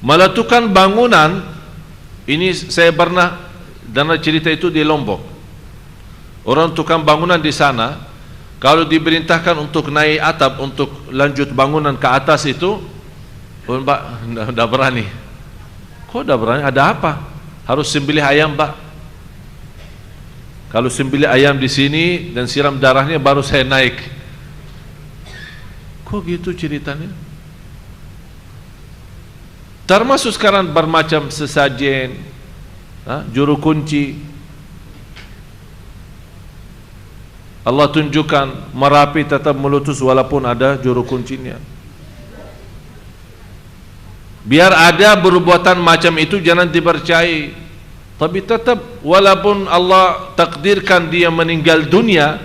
Malah tukang bangunan ini, saya pernah dengar cerita itu di Lombok. Orang tukang bangunan di sana kalau diperintahkan untuk naik atap untuk lanjut bangunan ke atas itu, Oh Pak, enggak berani. Kok enggak berani? Ada apa? Harus sembelih ayam Pak. Kalau sembelih ayam di sini dan siram darahnya baru saya naik. Kok gitu ceritanya? Termasuk sekarang bermacam sesajen, juru kunci. Allah tunjukkan Merapi tetap meletus walaupun ada juru kuncinya. Biar ada perbuatan macam itu jangan dipercayai. Tapi tetap walaupun Allah takdirkan dia meninggal dunia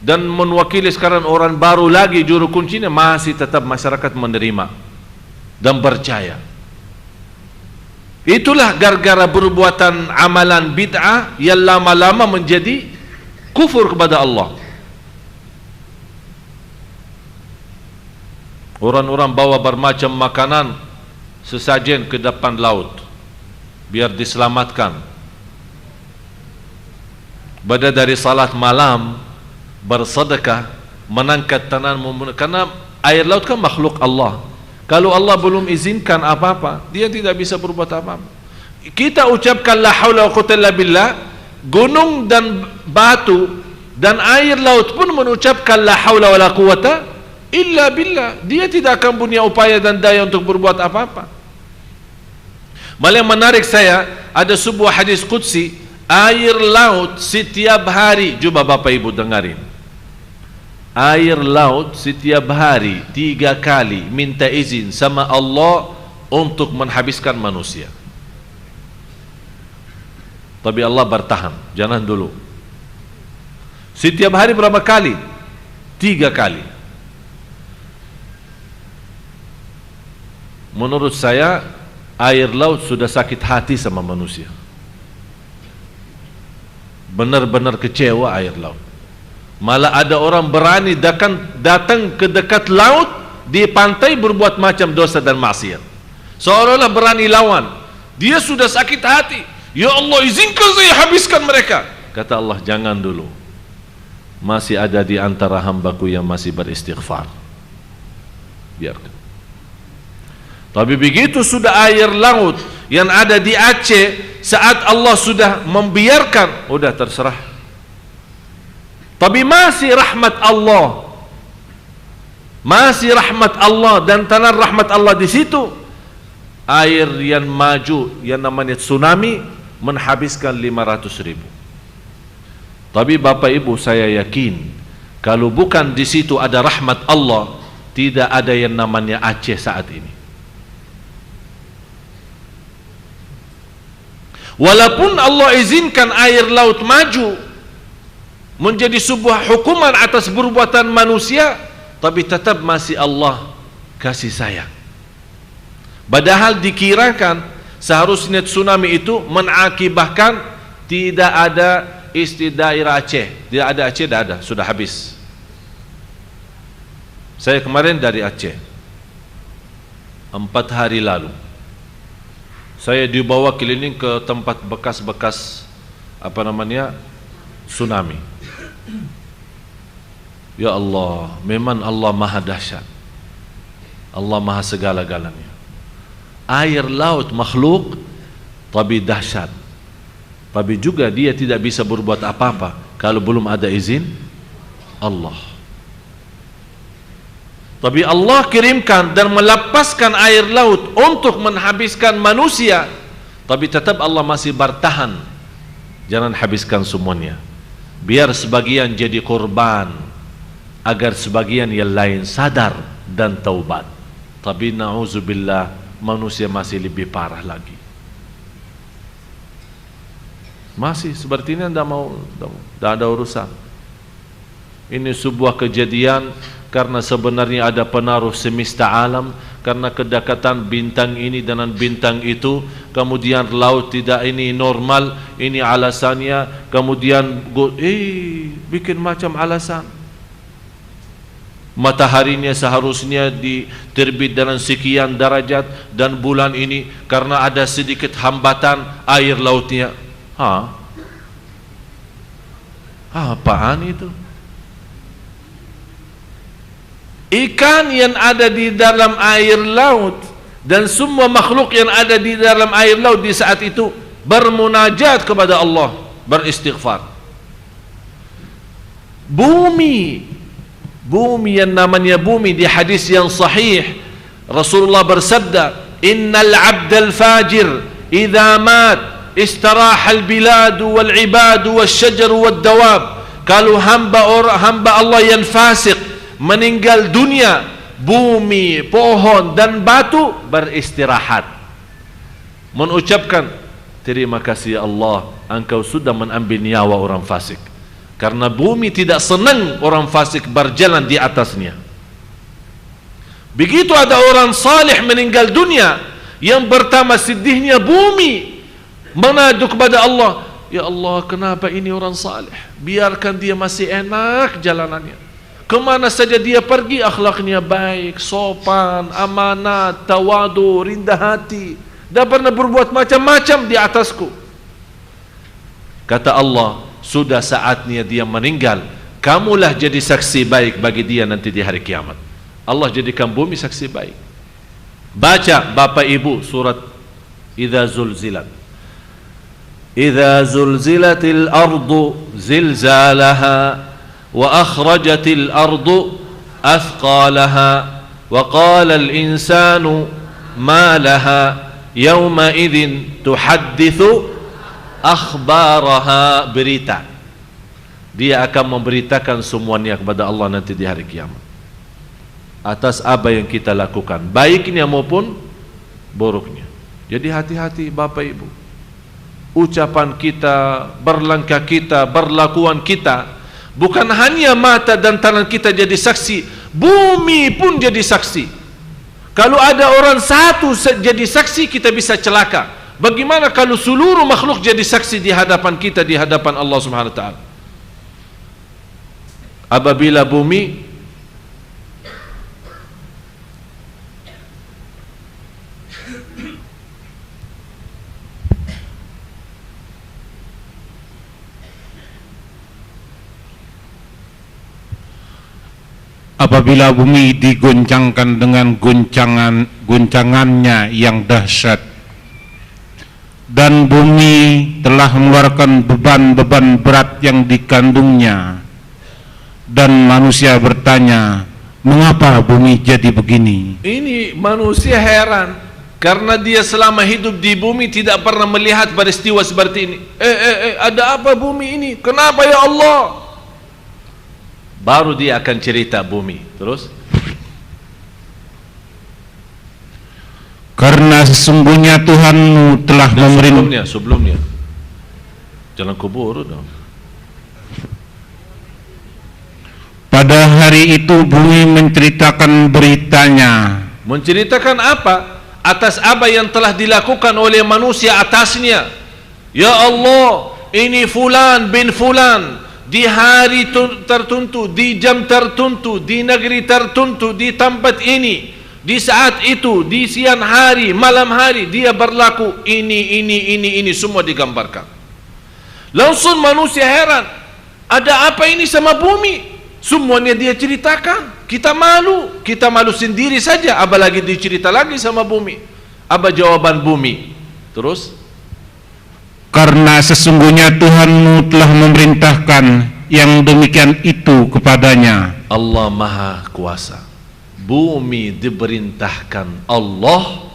dan mewakili sekarang orang baru lagi juru kuncinya, masih tetap masyarakat menerima dan percaya. Itulah gara-gara perbuatan amalan bid'ah yang lama-lama menjadi kufur kepada Allah. Orang-orang bawa bermacam makanan sesajen ke depan laut biar diselamatkan. Pada dari salat malam bersedekah, mengangkat tangan, karena air laut kan makhluk Allah. Kalau Allah belum izinkan apa-apa, dia tidak bisa berbuat apa-apa. Kita ucapkan la haula wa quwwata illa billah, gunung dan batu dan air laut pun mengucapkan la haula wala quwwata illa billah. Dia tidak akan punya upaya dan daya untuk berbuat apa-apa. Malah yang menarik saya, ada sebuah hadis qudsi, air laut setiap hari, coba Bapak Ibu dengarin, air laut setiap hari 3 kali minta izin sama Allah untuk menghabiskan manusia. Tapi Allah bertahan, jangan dulu. Setiap hari berapa kali? 3 kali. Menurut saya air laut sudah sakit hati sama manusia. Benar-benar kecewa air laut. Malah ada orang berani datang ke dekat laut di pantai berbuat macam dosa dan maksiat, seolah-olah berani lawan. Dia sudah sakit hati, ya Allah izinkan saya habiskan mereka. Kata Allah, jangan dulu, masih ada di antara hambaku yang masih beristighfar, biarkan. Tapi begitu sudah air laut yang ada di Aceh, saat Allah sudah membiarkan, udah terserah. Tapi masih rahmat Allah, masih rahmat Allah dan tanah rahmat Allah di situ. Air yang maju yang namanya tsunami menghabiskan 500.000. Tapi Bapak Ibu, saya yakin kalau bukan di situ ada rahmat Allah, tidak ada yang namanya Aceh saat ini. Walaupun Allah izinkan air laut maju menjadi sebuah hukuman atas perbuatan manusia, tapi tetap masih Allah kasih sayang. Padahal dikirakan seharusnya tsunami itu mengakibatkan tidak ada daerah Aceh. Tidak ada Aceh, tidak ada, sudah habis. Saya kemarin dari Aceh 4 hari lalu. Saya dibawa keliling ke tempat bekas-bekas tsunami. Ya Allah, memang Allah maha dahsyat, Allah maha segala-galanya. Air laut makhluk tapi dahsyat, tapi juga dia tidak bisa berbuat apa-apa kalau belum ada izin Allah. Tapi Allah kirimkan dan melepaskan air laut untuk menghabiskan manusia, tapi tetap Allah masih bertahan, jangan habiskan semuanya, biar sebagian jadi korban, agar sebagian yang lain sadar dan taubat. Tapi na'udzubillah, manusia masih lebih parah lagi. Masih seperti ini, tidak ada urusan. Ini sebuah kejadian karena sebenarnya ada pengaruh semesta alam, karena kedekatan bintang ini dengan bintang itu, kemudian laut tidak ini normal, ini alasannya, kemudian bikin macam alasan. Mataharinya seharusnya diterbit dengan sekian derajat, dan bulan ini karena ada sedikit hambatan air lautnya. Apaan itu? Ikan yang ada di dalam air laut dan semua makhluk yang ada di dalam air laut di saat itu bermunajat kepada Allah, beristighfar. Bumi yang namanya bumi, di hadis yang sahih Rasulullah bersabda, innal abdal fajir idza mat istaraha al biladu wal ibadu wasyajaru wad dawab. Kalau hamba Allah yang fasik meninggal dunia, bumi, pohon dan batu beristirahat, mengucapkan terima kasih ya Allah, engkau sudah mengambil nyawa orang fasik. Karena bumi tidak senang orang fasik berjalan di atasnya. Begitu ada orang saleh meninggal dunia, yang pertama sedihnya bumi mengadu kepada Allah, ya Allah, kenapa ini orang saleh? Biarkan dia masih enak jalanannya. Kemana saja dia pergi akhlaknya baik, sopan, amanat, tawadu, rendah hati, dah pernah berbuat macam-macam di atasku. Kata Allah, sudah saatnya dia meninggal, kamulah jadi saksi baik bagi dia nanti di hari kiamat. Allah jadikan bumi saksi baik. Baca Bapak Ibu surat Idza Zulzilat. Idza zulzilatil ardu zilzalaha wa akhrajatil ardu athqalaha wa qala al insanu ma laha yawma idzin tuhadditsu akhbaraha. Berita, dia akan memberitakan semuanya kepada Allah nanti di hari kiamat atas apa yang kita lakukan, baiknya maupun buruknya. Jadi hati-hati Bapak Ibu, ucapan kita, berlangkah kita, berlakuan kita, bukan hanya mata dan tangan kita jadi saksi, bumi pun jadi saksi. Kalau ada orang satu jadi saksi, kita bisa celaka. Bagaimana kalau seluruh makhluk jadi saksi di hadapan kita, di hadapan Allah Subhanahu wa taala? Apabila bumi digoncangkan dengan guncangannya yang dahsyat, dan bumi telah mengeluarkan beban-beban berat yang dikandungnya, dan manusia bertanya, mengapa bumi jadi begini? Ini manusia heran, karena dia selama hidup di bumi tidak pernah melihat peristiwa seperti ini. Ada apa bumi ini? Kenapa ya Allah? Baru dia akan cerita bumi. Terus, karena sesungguhnya Tuhanmu telah memerintahkan. Sebelumnya jangan kubur dong. Pada hari itu bumi menceritakan beritanya. Menceritakan apa? Atas apa yang telah dilakukan oleh manusia atasnya. Ya Allah, ini fulan bin fulan di hari tertentu, di jam tertentu, di negeri tertentu, di tempat ini, di saat itu, di siang hari, malam hari, dia berlaku ini semua digambarkan. Langsung manusia heran, ada apa ini sama bumi? Semuanya dia ceritakan. Kita malu sendiri saja, apalagi dicerita lagi sama bumi. Apa jawaban bumi? Terus, karena sesungguhnya Tuhanmu telah memerintahkan yang demikian itu kepadanya. Allah Maha Kuasa. Bumi diperintahkan Allah.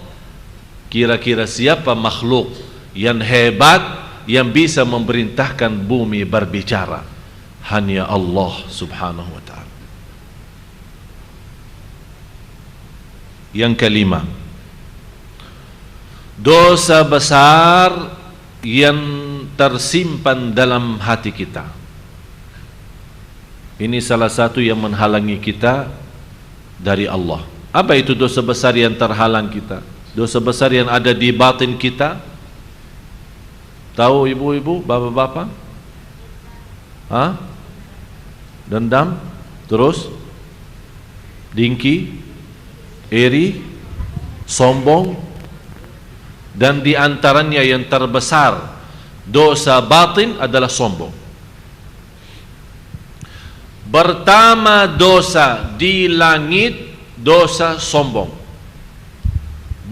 Kira-kira siapa makhluk yang hebat yang bisa memerintahkan bumi berbicara? Hanya Allah Subhanahu wa ta'ala. Yang kelima, dosa besar yang tersimpan dalam hati kita. Ini salah satu yang menghalangi kita dari Allah. Apa itu dosa besar yang terhalang kita? Dosa besar yang ada di batin kita. Tahu ibu-ibu, bapak-bapak? Dendam, terus dengki, iri, sombong, dan di antaranya yang terbesar dosa batin adalah sombong. Pertama dosa di langit, dosa sombong.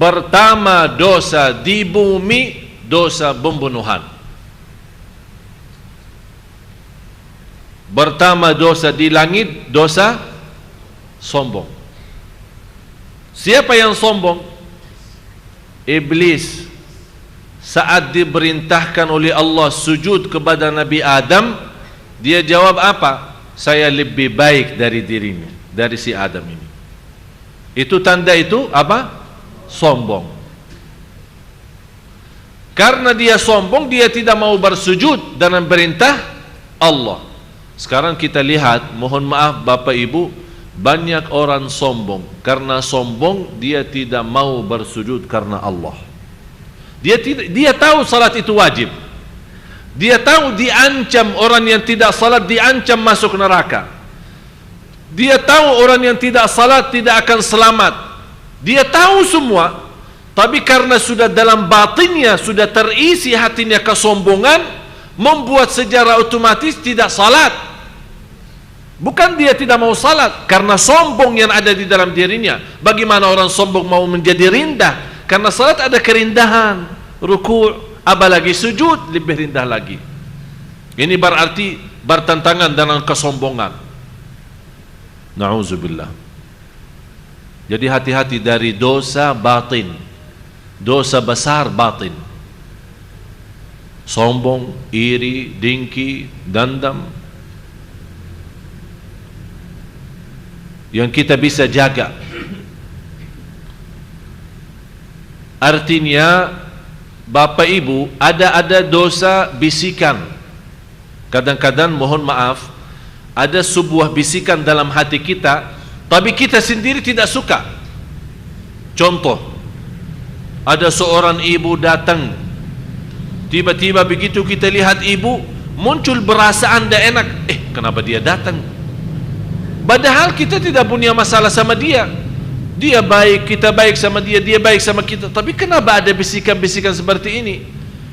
Pertama dosa di bumi, dosa pembunuhan. Pertama dosa di langit, dosa sombong. Siapa yang sombong? Iblis. Saat diperintahkan oleh Allah sujud kepada Nabi Adam, dia jawab apa? Saya lebih baik dari dirinya, dari si Adam ini. Itu tanda itu apa? Sombong. Karena dia sombong, dia tidak mau bersujud dalam perintah Allah. Sekarang kita lihat, mohon maaf Bapak Ibu, banyak orang sombong. Karena sombong, dia tidak mau bersujud karena Allah. Dia tahu salat itu wajib. Dia tahu diancam orang yang tidak salat, diancam masuk neraka. Dia tahu orang yang tidak salat tidak akan selamat. Dia tahu semua. Tapi karena sudah dalam batinnya, sudah terisi hatinya kesombongan, membuat secara otomatis tidak salat. Bukan dia tidak mau salat, karena sombong yang ada di dalam dirinya. Bagaimana orang sombong mau menjadi rendah? Karena salat ada kerindahan, ruku', apalagi sujud lebih rendah lagi. Ini berarti bertentangan dengan kesombongan. Na'udzubillah. Jadi hati-hati dari dosa batin, dosa besar batin. Sombong, iri, dengki, dendam, yang kita bisa jaga. Artinya Bapak Ibu, ada dosa bisikan. Kadang-kadang mohon maaf, ada sebuah bisikan dalam hati kita, tapi kita sendiri tidak suka. Contoh, ada seorang ibu datang, tiba-tiba begitu kita lihat ibu, muncul perasaan tidak enak. Kenapa dia datang? Padahal kita tidak punya masalah sama dia. Dia baik, kita baik sama dia, dia baik sama kita. Tapi kenapa ada bisikan-bisikan seperti ini?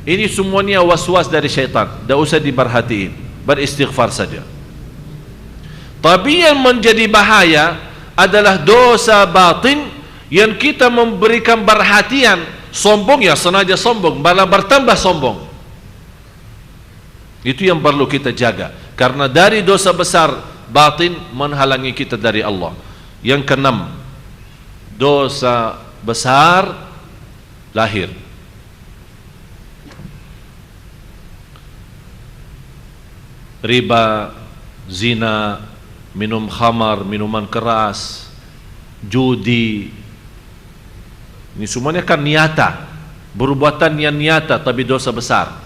Ini semuanya was-was dari syaitan. Tidak usah diperhatiin, beristighfar saja. Tapi yang menjadi bahaya adalah dosa batin yang kita memberikan perhatian. Sombong ya sengaja sombong, malah bertambah sombong. Itu yang perlu kita jaga. Karena dari dosa besar batin menghalangi kita dari Allah. Yang keenam, dosa besar lahir. Riba, zina, minum khamar, minuman keras, judi. Ini semuanya kan nyata, perbuatan yang nyata tapi dosa besar.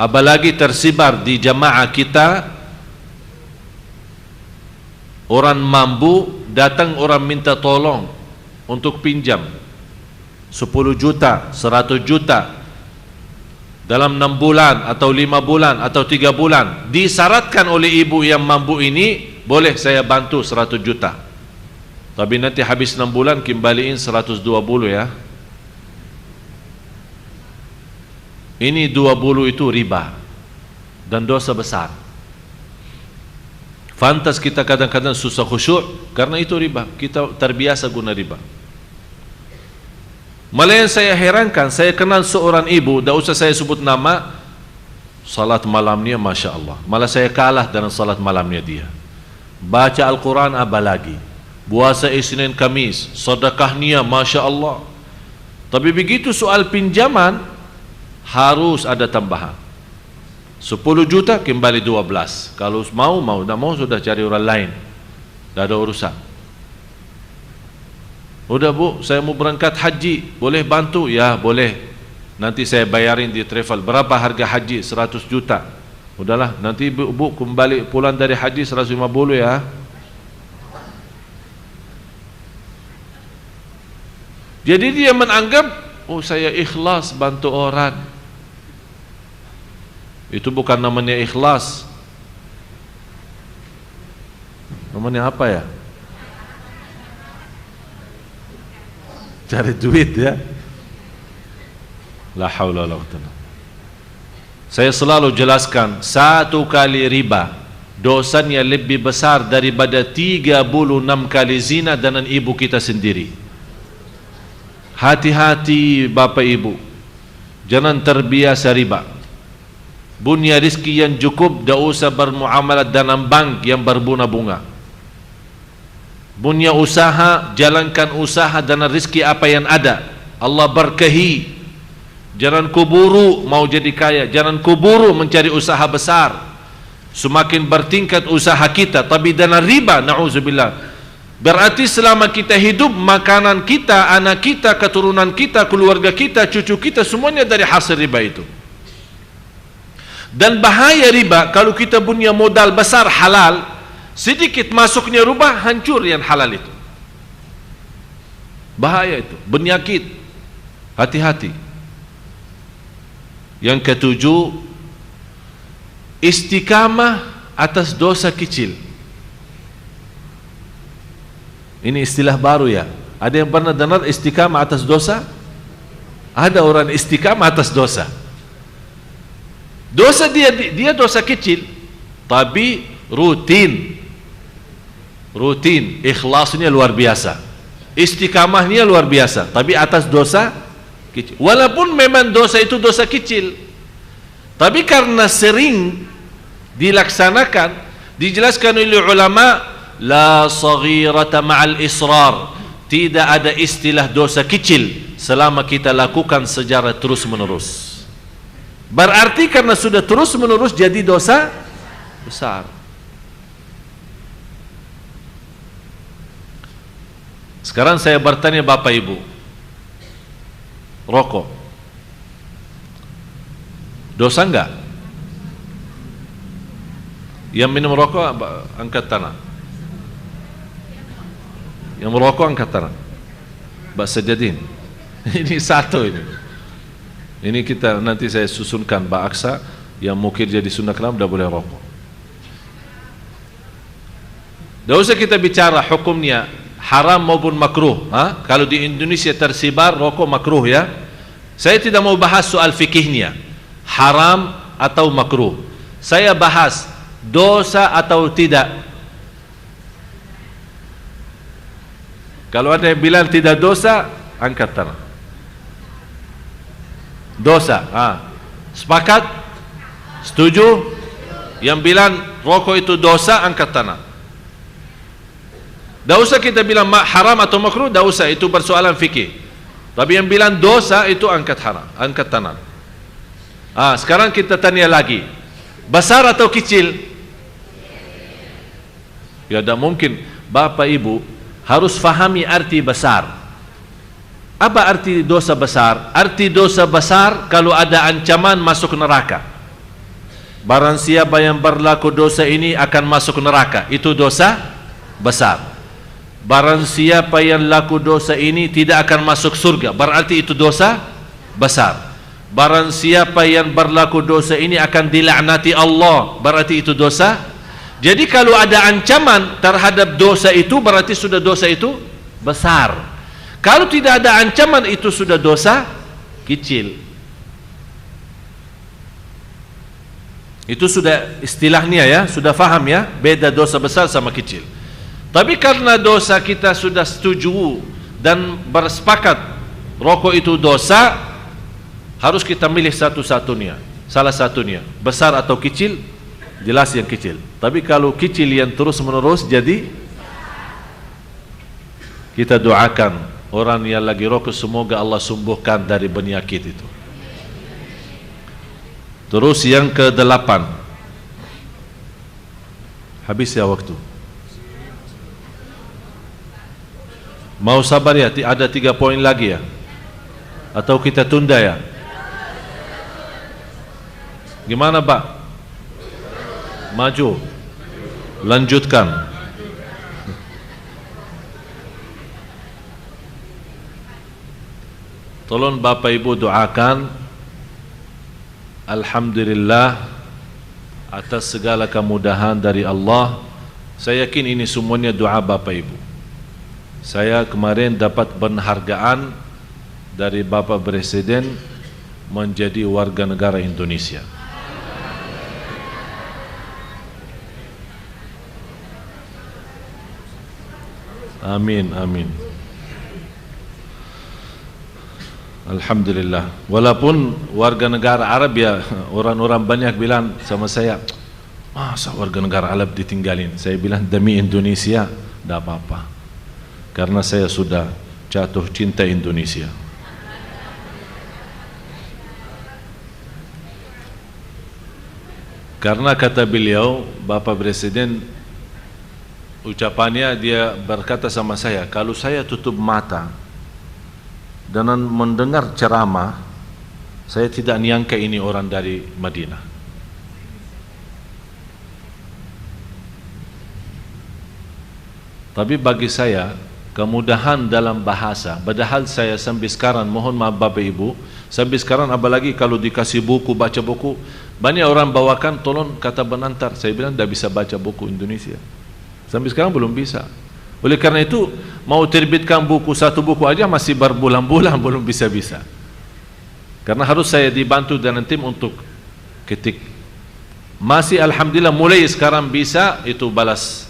Apalagi tersebar di jamaah kita, orang mampu datang, orang minta tolong untuk pinjam 10 juta, 100 juta dalam 6 bulan atau 5 bulan atau 3 bulan. Disyaratkan oleh ibu yang mampu ini, boleh saya bantu 100 juta, tapi nanti habis 6 bulan kembaliin 120 ya. Ini 20 itu riba dan dosa besar. Fantas kita kadang-kadang susah khusyuk karena itu riba. Kita terbiasa guna riba. Malah yang saya herankan, saya kenal seorang ibu, tidak usah saya sebut nama, salat malamnya Masya Allah. Malah saya kalah dengan salat malamnya dia. Baca Al-Quran apalagi, puasa Isnin Kamis, sedekahnya Masya Allah. Tapi begitu soal pinjaman, harus ada tambahan. 10 juta kembali 12. Kalau mau, tidak mau sudah cari orang lain. Tidak ada urusan. Udah bu, saya mau berangkat haji, boleh bantu? Ya boleh, nanti saya bayarin di travel. Berapa harga haji? 100 juta. Udahlah, nanti bu kembali pulang dari haji 150 ya. Jadi dia menganggap, oh saya ikhlas bantu orang. Itu bukan namanya ikhlas. Namanya apa ya? Cari duit ya. La haula wala quwwata. Saya selalu jelaskan, satu kali riba dosanya lebih besar daripada 36 kali zina dengan ibu kita sendiri. Hati-hati Bapak Ibu, jangan terbiasa riba. Punya rizki yang cukup, tak usah bermuamalat dalam bank yang berbunga-bunga. Punya usaha, jalankan usaha dengan rizki apa yang ada. Allah berkahi. Jangan kuburu mau jadi kaya, jangan kuburu mencari usaha besar. Semakin bertingkat usaha kita, tapi dengan riba, na'udzubillah. Berarti selama kita hidup, makanan kita, anak kita, keturunan kita, keluarga kita, cucu kita, semuanya dari hasil riba itu. Dan bahaya riba, kalau kita punya modal besar halal, sedikit masuknya riba, hancur yang halal itu. Bahaya itu, penyakit. Hati-hati. Yang ketujuh, istiqamah atas dosa kecil. Ini istilah baru ya. Ada yang pernah dengar istiqamah atas dosa? Ada orang istiqamah atas dosa. Dosa dia dosa kecil, tapi rutin, ikhlasnya luar biasa, istiqamahnya luar biasa, tapi atas dosa kecil. Walaupun memang dosa itu dosa kecil, tapi karena sering dilaksanakan, dijelaskan oleh ulama, la saghirata ma'al israr, tidak ada istilah dosa kecil selama kita lakukan secara terus menerus. Berarti karena sudah terus menerus jadi dosa besar. Sekarang saya bertanya Bapak Ibu, rokok dosa enggak? Yang minum rokok angkat tangan. Yang merokok angkat tangan. Mbak Sajadin. Ini satu ini. Ini kita nanti saya susunkan Mbak Aksa yang mungkin jadi sunnah kalam tidak boleh rokok. Tidak usah kita bicara hukumnya haram maupun makruh. Kalau di Indonesia tersebar rokok makruh ya. Saya tidak mau bahas soal fikihnya, haram atau makruh. Saya bahas dosa atau tidak. Kalau ada yang bilang tidak dosa, angkat tangan. Dosa, sepakat? Setuju? Yang bilang rokok itu dosa, angkat tangan. Tak usah kita bilang haram atau makruh, tak usah, itu persoalan fikih. Tapi yang bilang dosa itu angkat tangan. Sekarang kita tanya lagi, besar atau kecil? Ya tak mungkin. Bapak Ibu harus fahami arti besar. Apa arti dosa besar? Arti dosa besar kalau ada ancaman masuk neraka. Barang siapa yang berlaku dosa ini akan masuk neraka, itu dosa besar. Barang siapa yang laku dosa ini tidak akan masuk surga, berarti itu dosa besar. Barang siapa yang berlaku dosa ini akan dilaknati Allah, berarti itu dosa. Jadi kalau ada ancaman terhadap dosa itu, berarti sudah dosa itu besar. Kalau tidak ada ancaman, itu sudah dosa kecil. Itu sudah istilahnya ya, sudah faham ya, beda dosa besar sama kecil. Tapi karena dosa kita sudah setuju dan bersepakat rokok itu dosa, harus kita milih satu-satunya, salah satunya, besar atau kecil, jelas yang kecil. Tapi kalau kecil yang terus menerus, jadi kita doakan orang yang lagi rokok, semoga Allah sembuhkan dari penyakit itu. Terus yang ke-8, habis ya waktu. Mau sabar ya, ada 3 poin lagi ya, atau kita tunda ya? Gimana Pak? Maju, lanjutkan. Tolong Bapak Ibu doakan, alhamdulillah atas segala kemudahan dari Allah. Saya yakin ini semuanya doa Bapak Ibu. Saya kemarin dapat penghargaan dari Bapak Presiden menjadi warga negara Indonesia. Amin, amin. Alhamdulillah. Walaupun warga negara Arab ya, orang-orang banyak bilang sama saya, masa warga negara Arab ditinggalin? Saya bilang demi Indonesia, tidak apa-apa. Karena saya sudah jatuh cinta Indonesia. Karena kata beliau, Bapak Presiden, ucapannya dia berkata sama saya, kalau saya tutup mata dan mendengar ceramah, saya tidak nyangka ini orang dari Madinah. Tapi bagi saya, kemudahan dalam bahasa, padahal saya sampai sekarang, mohon maaf Bapak Ibu, sampai sekarang apalagi kalau dikasih buku, baca buku, banyak orang bawakan, tolong kata penantar, saya bilang tidak bisa baca buku Indonesia. Sampai sekarang belum bisa. Oleh karena itu, mau terbitkan buku, satu buku aja masih berbulan-bulan belum bisa-bisa. Karena harus saya dibantu dengan tim untuk ketik. Masih alhamdulillah mulai sekarang bisa itu balas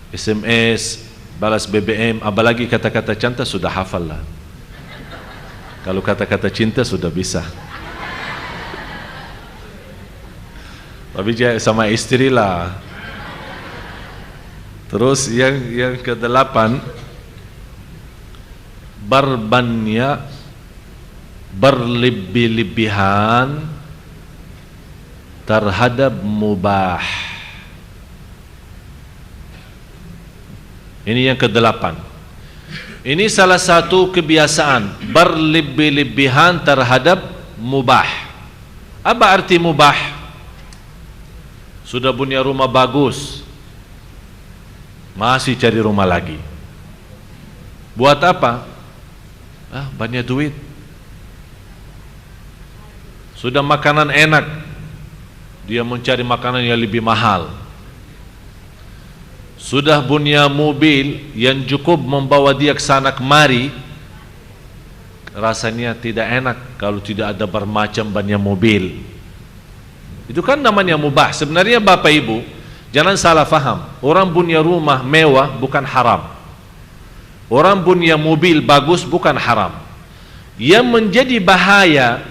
SMS, balas BBM, apalagi kata-kata cinta sudah hafal lah. Kalau kata-kata cinta sudah bisa. Tapi sama istri lah. Terus yang ke-8, berbanyak berlebih-lebihan terhadap mubah. Ini yang ke-8. Ini salah satu kebiasaan, berlebih-lebihan terhadap mubah. Apa arti mubah? Sudah punya rumah bagus, masih cari rumah lagi. Buat apa? Banyak duit. Sudah makanan enak, dia mencari makanan yang lebih mahal. Sudah punya mobil yang cukup membawa dia ke sana kemari, rasanya tidak enak kalau tidak ada bermacam banyak mobil. Itu kan namanya mubah. Sebenarnya Bapak Ibu, jangan salah faham. Orang punya rumah mewah bukan haram. Orang punya mobil bagus bukan haram. Yang menjadi bahaya,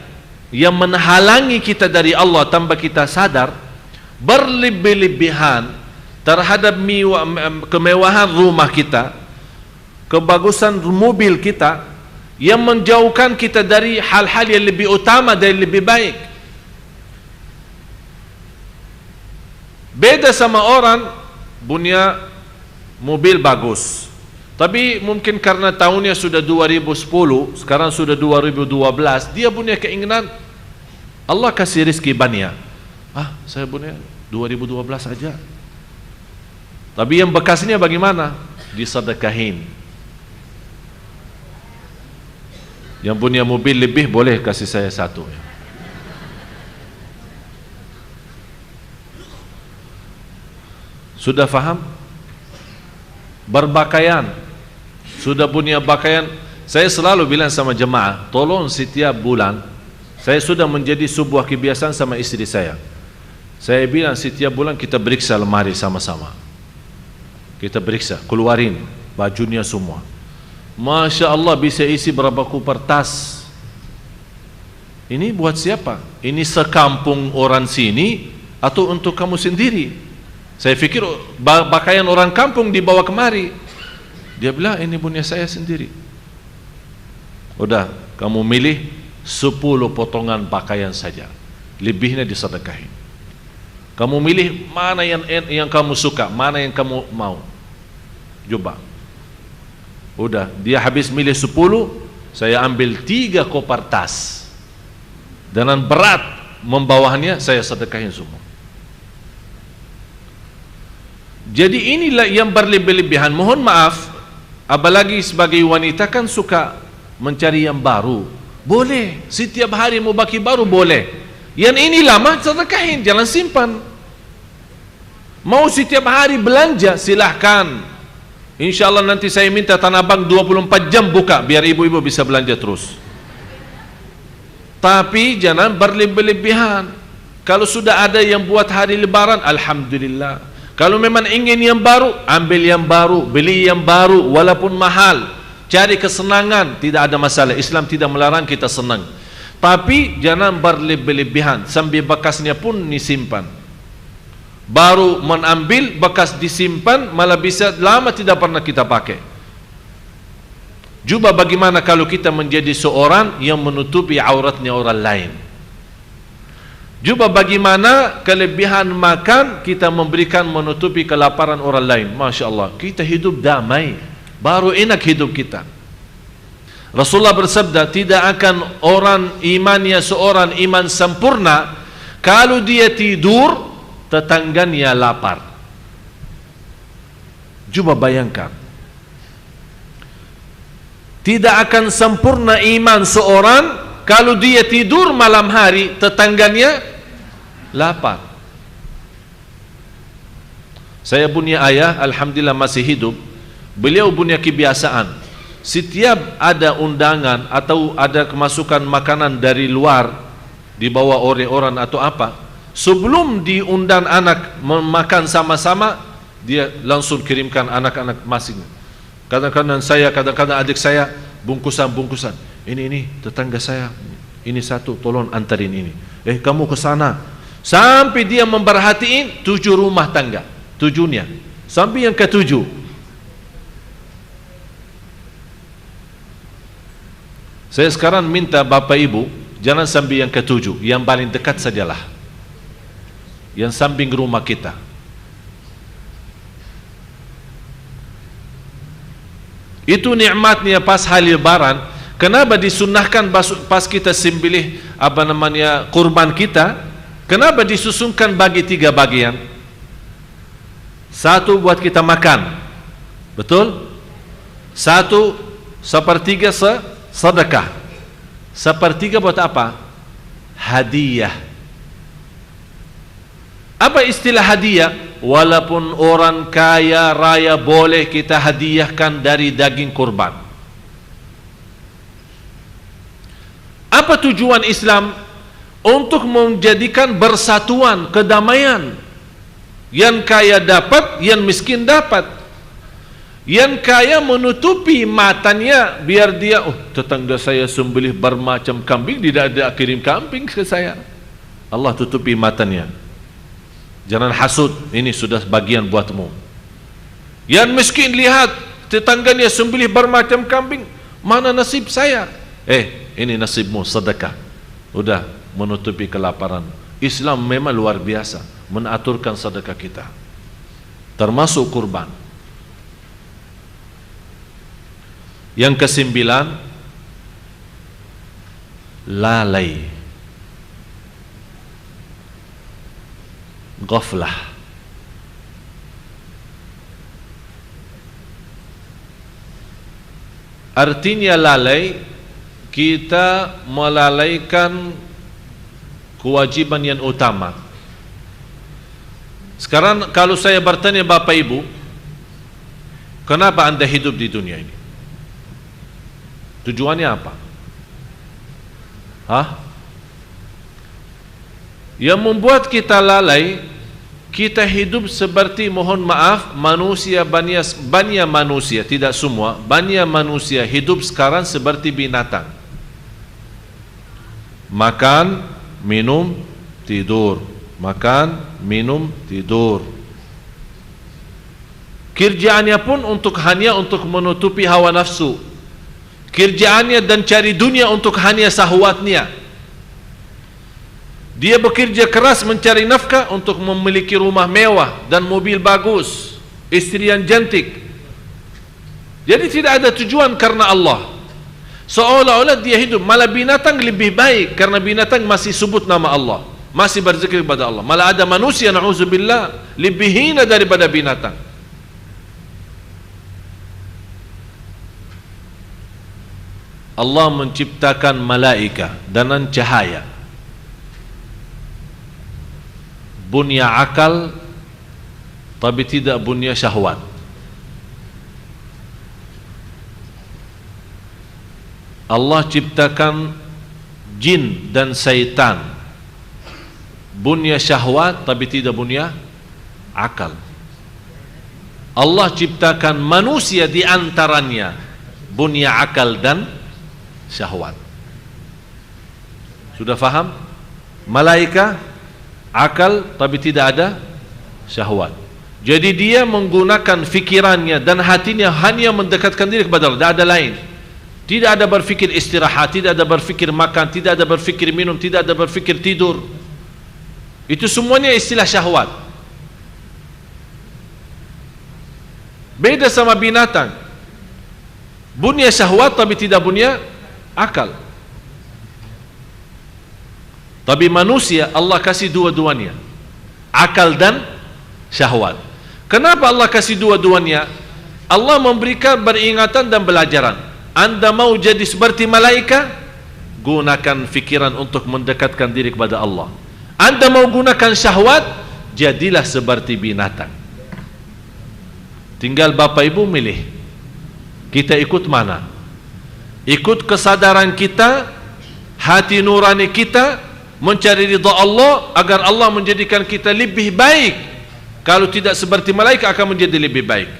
yang menghalangi kita dari Allah tanpa kita sadar, berlebih-lebihan terhadap kemewahan rumah kita, kebagusan mobil kita, yang menjauhkan kita dari hal-hal yang lebih utama dan lebih baik. Beda sama orang punya mobil bagus, tapi mungkin karena tahunnya sudah 2010, sekarang sudah 2012, dia punya keinginan Allah kasih rezeki banyak. Saya punya 2012 aja. Tapi yang bekasnya bagaimana? Disedekahin. Yang punya mobil lebih boleh kasih saya satu. Sudah faham? Berpakaian, sudah punya pakaian. Saya selalu bilang sama jemaah, tolong setiap bulan, saya sudah menjadi sebuah kebiasaan sama istri saya. Saya bilang setiap bulan kita periksa lemari sama-sama. Kita periksa, keluarin bajunya semua. Masya Allah bisa isi berapa kupar tas. Ini buat siapa? Ini sekampung orang sini atau untuk kamu sendiri? Saya pikir pakaian orang kampung dibawa kemari. Dia bilang ini punya saya sendiri. Udah, kamu milih 10 potongan pakaian saja, lebihnya disedekahin. Kamu milih mana yang kamu suka, mana yang kamu mau. Coba. Udah, dia habis milih 10, saya ambil 3 koper tas. Dengan berat membawanya, saya sedekahin semua. Jadi inilah yang berlebih-lebihan. Mohon maaf, apalagi sebagai wanita kan suka mencari yang baru. Boleh, setiap hari mau baki baru boleh. Yang ini lama sedekahin, jangan simpan. Mau setiap hari belanja, silahkan. Insya Allah nanti saya minta Tanah Abang 24 jam buka, biar ibu-ibu bisa belanja terus. Tapi jangan berlebih-lebihan. Kalau sudah ada yang buat hari lebaran, alhamdulillah. Kalau memang ingin yang baru, ambil yang baru, beli yang baru walaupun mahal, cari kesenangan, tidak ada masalah. Islam tidak melarang kita senang, tapi jangan berlebih-lebihan sambil bekasnya pun disimpan. Baru mengambil, bekas disimpan, malah bisa lama tidak pernah kita pakai. Cuba bagaimana kalau kita menjadi seorang yang menutupi auratnya orang lain. Cuba bagaimana kelebihan makan kita memberikan menutupi kelaparan orang lain. Masya Allah, kita hidup damai, baru enak hidup kita. Rasulullah bersabda, tidak akan orang imannya seorang iman sempurna kalau dia tidur tetangganya lapar. Cuba bayangkan, tidak akan sempurna iman seorang kalau dia tidur malam hari tetangganya lapar. Saya punya ayah, alhamdulillah masih hidup. Beliau punya kebiasaan, setiap ada undangan atau ada kemasukan makanan dari luar dibawa oleh orang atau apa, sebelum diundang anak memakan sama-sama, dia langsung kirimkan anak-anak masing. Kadang-kadang saya, kadang-kadang adik saya, bungkusan-bungkusan. Ini tetangga saya, ini satu, tolong antarin ini. Kamu ke sana. Sampai dia memperhatiin 7 rumah tangga, 7-nya, sampai yang ke-7. Saya sekarang minta Bapak Ibu, jangan sampai yang ke-7, yang paling dekat sajalah, yang samping rumah kita. Itu nikmatnya pas hari Lebaran. Kenapa disunnahkan pas kita sembelih kurban kita? Kenapa disusunkan bagi 3 bagian? 1 buat kita makan, betul? 1/3 sedekah. 1/3 buat apa? Hadiah. Apa istilah hadiah? Walaupun orang kaya raya boleh kita hadiahkan dari daging kurban. Apa tujuan Islam? Untuk menjadikan bersatuan, kedamaian. Yang kaya dapat, yang miskin dapat. Yang kaya menutupi matanya biar dia, tetangga saya sembelih bermacam kambing, tidak ada kirim kambing ke saya. Allah tutupi matanya. Jangan hasud, ini sudah bagian buatmu. Yang miskin lihat tetangganya sembelih bermacam kambing, mana nasib saya? Ini nasibmu, sedekah. Udah menutupi kelaparan. Islam memang luar biasa menaturkan sedekah kita, termasuk kurban. Yang ke-9, lalai, ghaflah. Artinya lalai, kita melalaikan kewajiban yang utama. Sekarang kalau saya bertanya Bapak Ibu, kenapa Anda hidup di dunia ini? Tujuannya apa? Yang membuat kita lalai, kita hidup seperti, mohon maaf, manusia, banyak manusia, tidak semua, banyak manusia hidup sekarang seperti binatang. Makan, minum, tidur. Makan, minum, tidur. Kerjaannya pun hanya untuk menutupi hawa nafsu. Kerjaannya dan cari dunia untuk hanya syahwatnya. Dia bekerja keras mencari nafkah untuk memiliki rumah mewah dan mobil bagus, istri yang cantik. Jadi tidak ada tujuan karena Allah. Seolah-olah dia hidup. Malah binatang lebih baik, karena binatang masih sebut nama Allah, masih berzikir kepada Allah. Malah ada manusia, na'udzubillah, lebih hina daripada binatang. Allah menciptakan malaika dengan cahaya, bunya akal, tapi tidak bunya syahwat. Allah ciptakan jin dan syaitan, bunya syahwat tapi tidak bunya akal. Allah ciptakan manusia di antaranya bunya akal dan syahwat. Sudah faham? Malaika akal tapi tidak ada syahwat. Jadi dia menggunakan fikirannya dan hatinya hanya mendekatkan diri kepada Allah, tidak ada lain. Tidak ada berfikir istirahat, tidak ada berfikir makan, tidak ada berfikir minum, tidak ada berfikir tidur. Itu semuanya istilah syahwat. Beda sama binatang. Bunya syahwat tapi tidak bunya akal. Tapi manusia Allah kasih dua-duanya, akal dan syahwat. Kenapa Allah kasih dua-duanya? Allah memberikan peringatan dan pelajaran. Anda mau jadi seperti malaika, gunakan fikiran untuk mendekatkan diri kepada Allah. Anda mau gunakan syahwat, jadilah seperti binatang. Tinggal Bapak Ibu milih. Kita ikut mana? Ikut kesadaran kita, hati nurani kita, mencari ridha Allah agar Allah menjadikan kita lebih baik. Kalau tidak seperti malaikat akan menjadi lebih baik.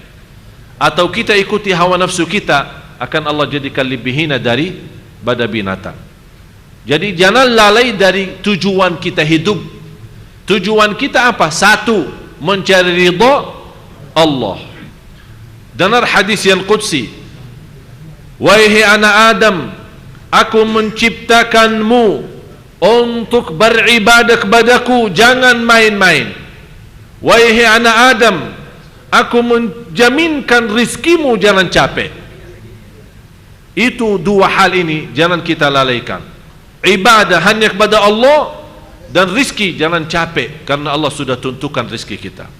Atau kita ikuti hawa nafsu kita, akan Allah jadikan lebih hina daripada binatang. Jadi jangan lalai dari tujuan kita hidup. Tujuan kita apa? Satu, mencari ridha Allah. Dengar hadis yang qudsi, wahai anak Adam, aku menciptakanmu untuk beribadah kepadaku, jangan main-main. Wahai anak Adam, aku menjaminkan rizkimu, jangan capek. Itu dua hal ini jangan kita lalaikan. Ibadah hanya kepada Allah, dan rizki jangan capek, karena Allah sudah tentukan rizki kita.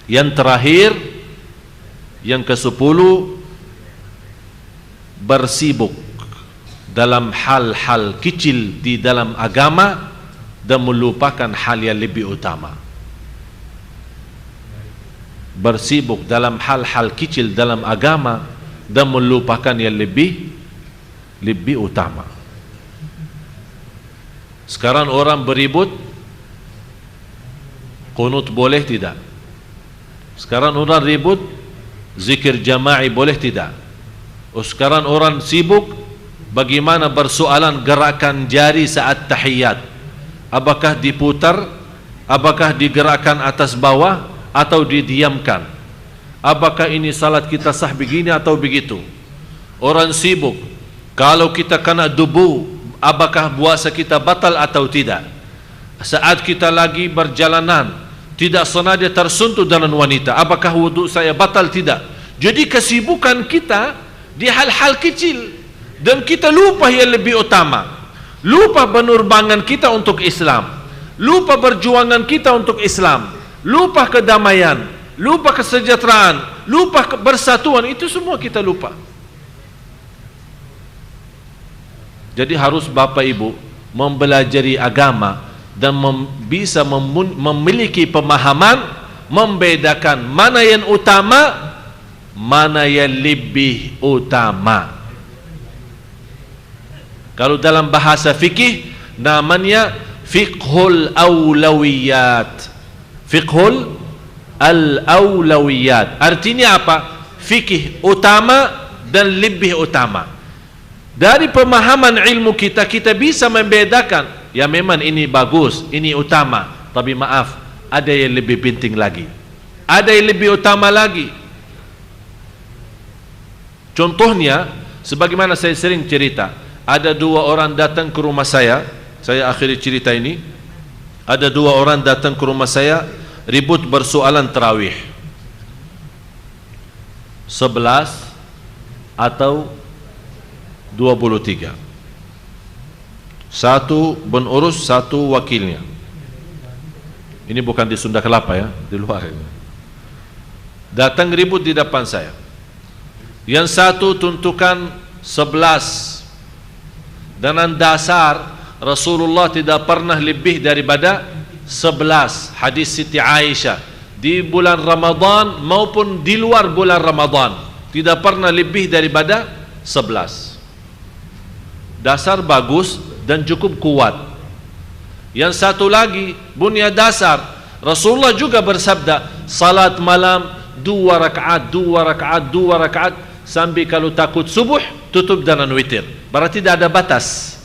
Yang terakhir, yang ke-10, bersibuk dalam hal-hal kecil di dalam agama dan melupakan hal yang lebih utama. Bersibuk dalam hal-hal kecil dalam agama dan melupakan yang lebih utama. Sekarang orang beribut, qunut boleh tidak? Sekarang orang ribut, zikir jama'i boleh tidak? Sekarang orang sibuk bagaimana bersoalan gerakan jari saat tahiyat. Apakah diputar, apakah digerakkan atas bawah, atau didiamkan? Apakah ini salat kita sah begini atau begitu? Orang sibuk, kalau kita kena debu, apakah puasa kita batal atau tidak? Saat kita lagi berjalanan, tidak sengaja tersentuh dengan wanita, apakah wudhu saya batal tidak? Jadi kesibukan kita di hal-hal kecil, dan kita lupa yang lebih utama. Lupa penerbangan kita untuk Islam, lupa perjuangan kita untuk Islam, lupa kedamaian, lupa kesejahteraan, lupa bersatuan. Itu semua kita lupa. Jadi harus Bapak Ibu mempelajari agama dan bisa memiliki pemahaman, membedakan mana yang utama, mana yang lebih utama. Kalau dalam bahasa fikih namanya fiqhul awlawiyat. Fiqhul al-awlawiyat. Artinya apa? Fikih utama dan lebih utama. Dari pemahaman ilmu kita, kita bisa membedakan, ya memang ini bagus, ini utama, tapi maaf, ada yang lebih penting lagi, ada yang lebih utama lagi. Contohnya, sebagaimana saya sering cerita, ada dua orang datang ke rumah saya akhiri cerita ini. Ada dua orang datang ke rumah saya, ribut bersoalan tarawih 11 atau 23. Satu pengurus, satu wakilnya. Ini bukan di Sunda Kelapa ya, di luar ini. Datang ribut di depan saya. Yang satu tentukan 11. Dengan dasar Rasulullah tidak pernah lebih daripada 11. Hadis Siti Aisyah, di bulan Ramadan maupun di luar bulan Ramadan, tidak pernah lebih daripada 11. Dasar bagus dan cukup kuat. Yang satu lagi punya dasar, Rasulullah juga bersabda, salat malam 2 rakaat sampai kalau takut subuh tutup dengan witir. Berarti tidak ada batas.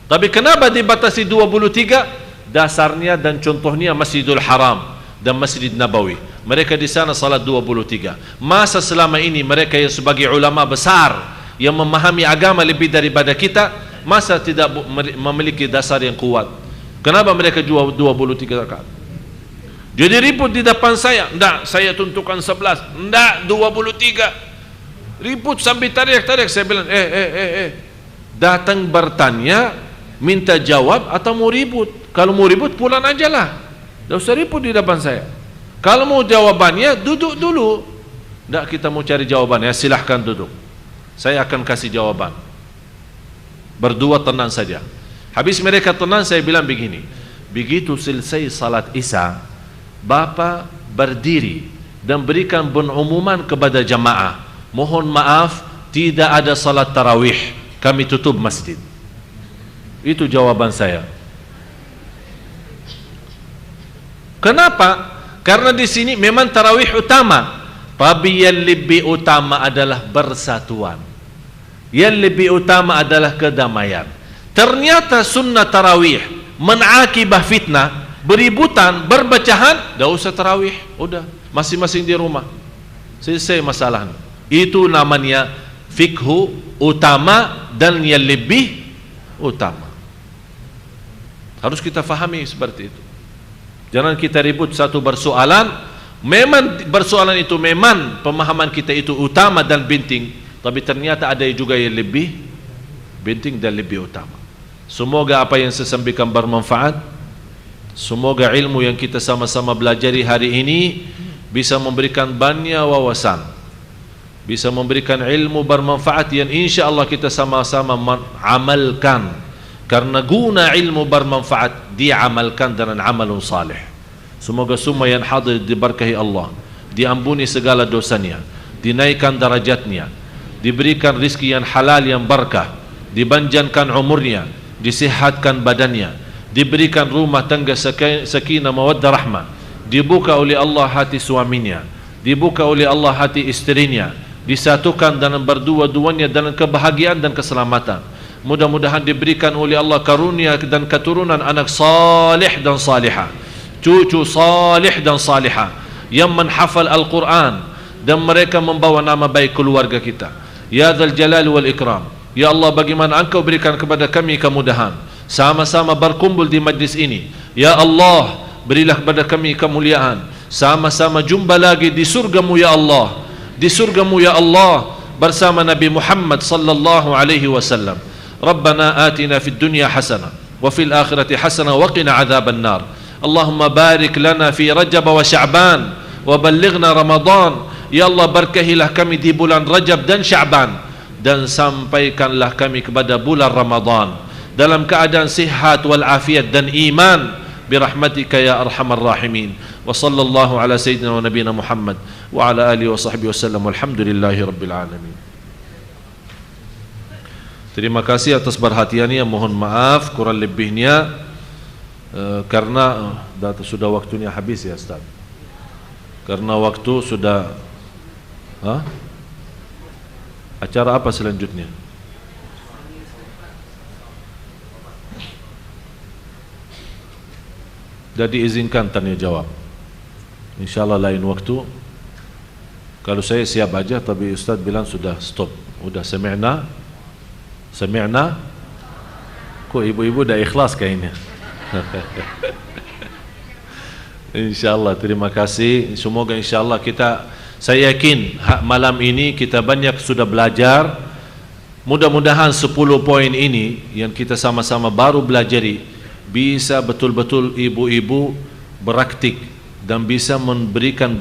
Tapi kenapa dibatasi 23? Dasarnya dan contohnya Masjidul Haram dan Masjid Nabawi. Mereka di sana salat 23. Masa selama ini mereka yang sebagai ulama besar yang memahami agama lebih daripada kita, masa tidak memiliki dasar yang kuat? Kenapa mereka jual 23 rakaat? Jadi ribut di depan saya. Enggak, saya tentukan 11. Enggak, 23. Ribut sampai tarik-tarik. Saya bilang, datang bertanya, minta jawab atau mau ribut? Kalau mau ribut pulang aja lah. Tidak usah ribut di depan saya. Kalau mau jawabannya, duduk dulu. Enggak, kita mau cari jawabannya, silahkan duduk. Saya akan kasih jawaban. Berdua tenang saja. Habis mereka tenang, saya bilang begini. Begitu selesai salat Isya, Bapa berdiri dan berikan pengumuman kepada jamaah, mohon maaf, tidak ada salat tarawih, kami tutup masjid. Itu jawaban saya. Kenapa? Karena di sini memang tarawih utama, tapi yang lebih utama adalah persatuan. Yang lebih utama adalah kedamaian. Ternyata sunnah tarawih menakibah fitnah, beributan, berbacahan, dah usah tarawih, udah masing-masing di rumah, selesai masalah. Itu namanya fikhu utama dan yang lebih utama. Harus kita fahami seperti itu. Jangan kita ribut satu persoalan. Memang persoalan itu memang pemahaman kita itu utama dan penting, tapi ternyata ada juga yang lebih penting dan lebih utama. Semoga apa yang saya sampaikan bermanfaat. Semoga ilmu yang kita sama-sama belajari hari ini bisa memberikan banyak wawasan, bisa memberikan ilmu bermanfaat yang insya Allah kita sama-sama amalkan. Karena guna ilmu bermanfaat diamalkan dengan amalun salih. Semoga semua yang hadir diberkahi Allah, diampuni segala dosanya, dinaikkan darajatnya, diberikan rizki yang halal yang berkah, dipanjangkan umurnya, disihatkan badannya, diberikan rumah tangga sakinah mawaddah rahmah, dibuka oleh Allah hati suaminya, dibuka oleh Allah hati istrinya, disatukan dalam berdua-duanya dalam kebahagiaan dan keselamatan. Mudah-mudahan diberikan oleh Allah karunia dan keturunan anak salih dan salihah, cucu salih dan salihah yang menghafal Al-Quran dan mereka membawa nama baik keluarga kita. Ya Dzal Jalali wal Ikram, ya Allah, bagaimana Engkau berikan kepada kami kemudahan sama-sama berkumpul di majlis ini. Ya Allah, berilah kepada kami kemuliaan, sama-sama jumpa lagi di surgamu ya Allah, di surgamu ya Allah bersama Nabi Muhammad sallallahu alaihi wasallam. Rabbana atina fid dunya hasanah wa fil akhirati hasanah wa qina adzaban nar. Allahumma barik lana fi Rajab wa Sya'ban wa ballighna Ramadan. Ya Allah, berkahilah kami di bulan Rajab dan Sya'ban dan sampaikanlah kami kepada bulan Ramadan dalam keadaan sihat wal afiat dan iman birahmatika ya arhamar rahimin. Wa sallallahu ala sayyidina wa nabiyina Muhammad wa ala alihi wa sahbihi wasallam. Walhamdulillahi rabbil alamin. Terima kasih atas perhatiannya. Mohon maaf kurang lebihnya karena sudah waktunya habis ya Ustaz. Karena waktu sudah acara apa selanjutnya? Jadi izinkan tanya jawab. InsyaAllah lain waktu. Kalau saya siap aja, tapi Ustaz bilang sudah stop. Udah sami'na. Kok ibu-ibu dah ikhlas kayaknya. InsyaAllah, terima kasih. Semoga insyaAllah saya yakin malam ini kita banyak sudah belajar. Mudah-mudahan 10 poin ini yang kita sama-sama baru belajari bisa betul-betul ibu-ibu beraktik dan bisa memberikan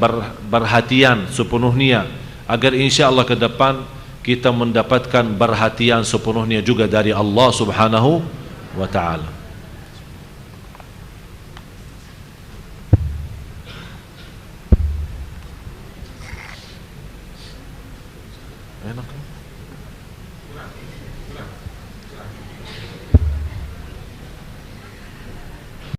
perhatian sepenuhnya agar insyaAllah ke depan kita mendapatkan perhatian sepenuhnya juga dari Allah Subhanahu wa ta'ala.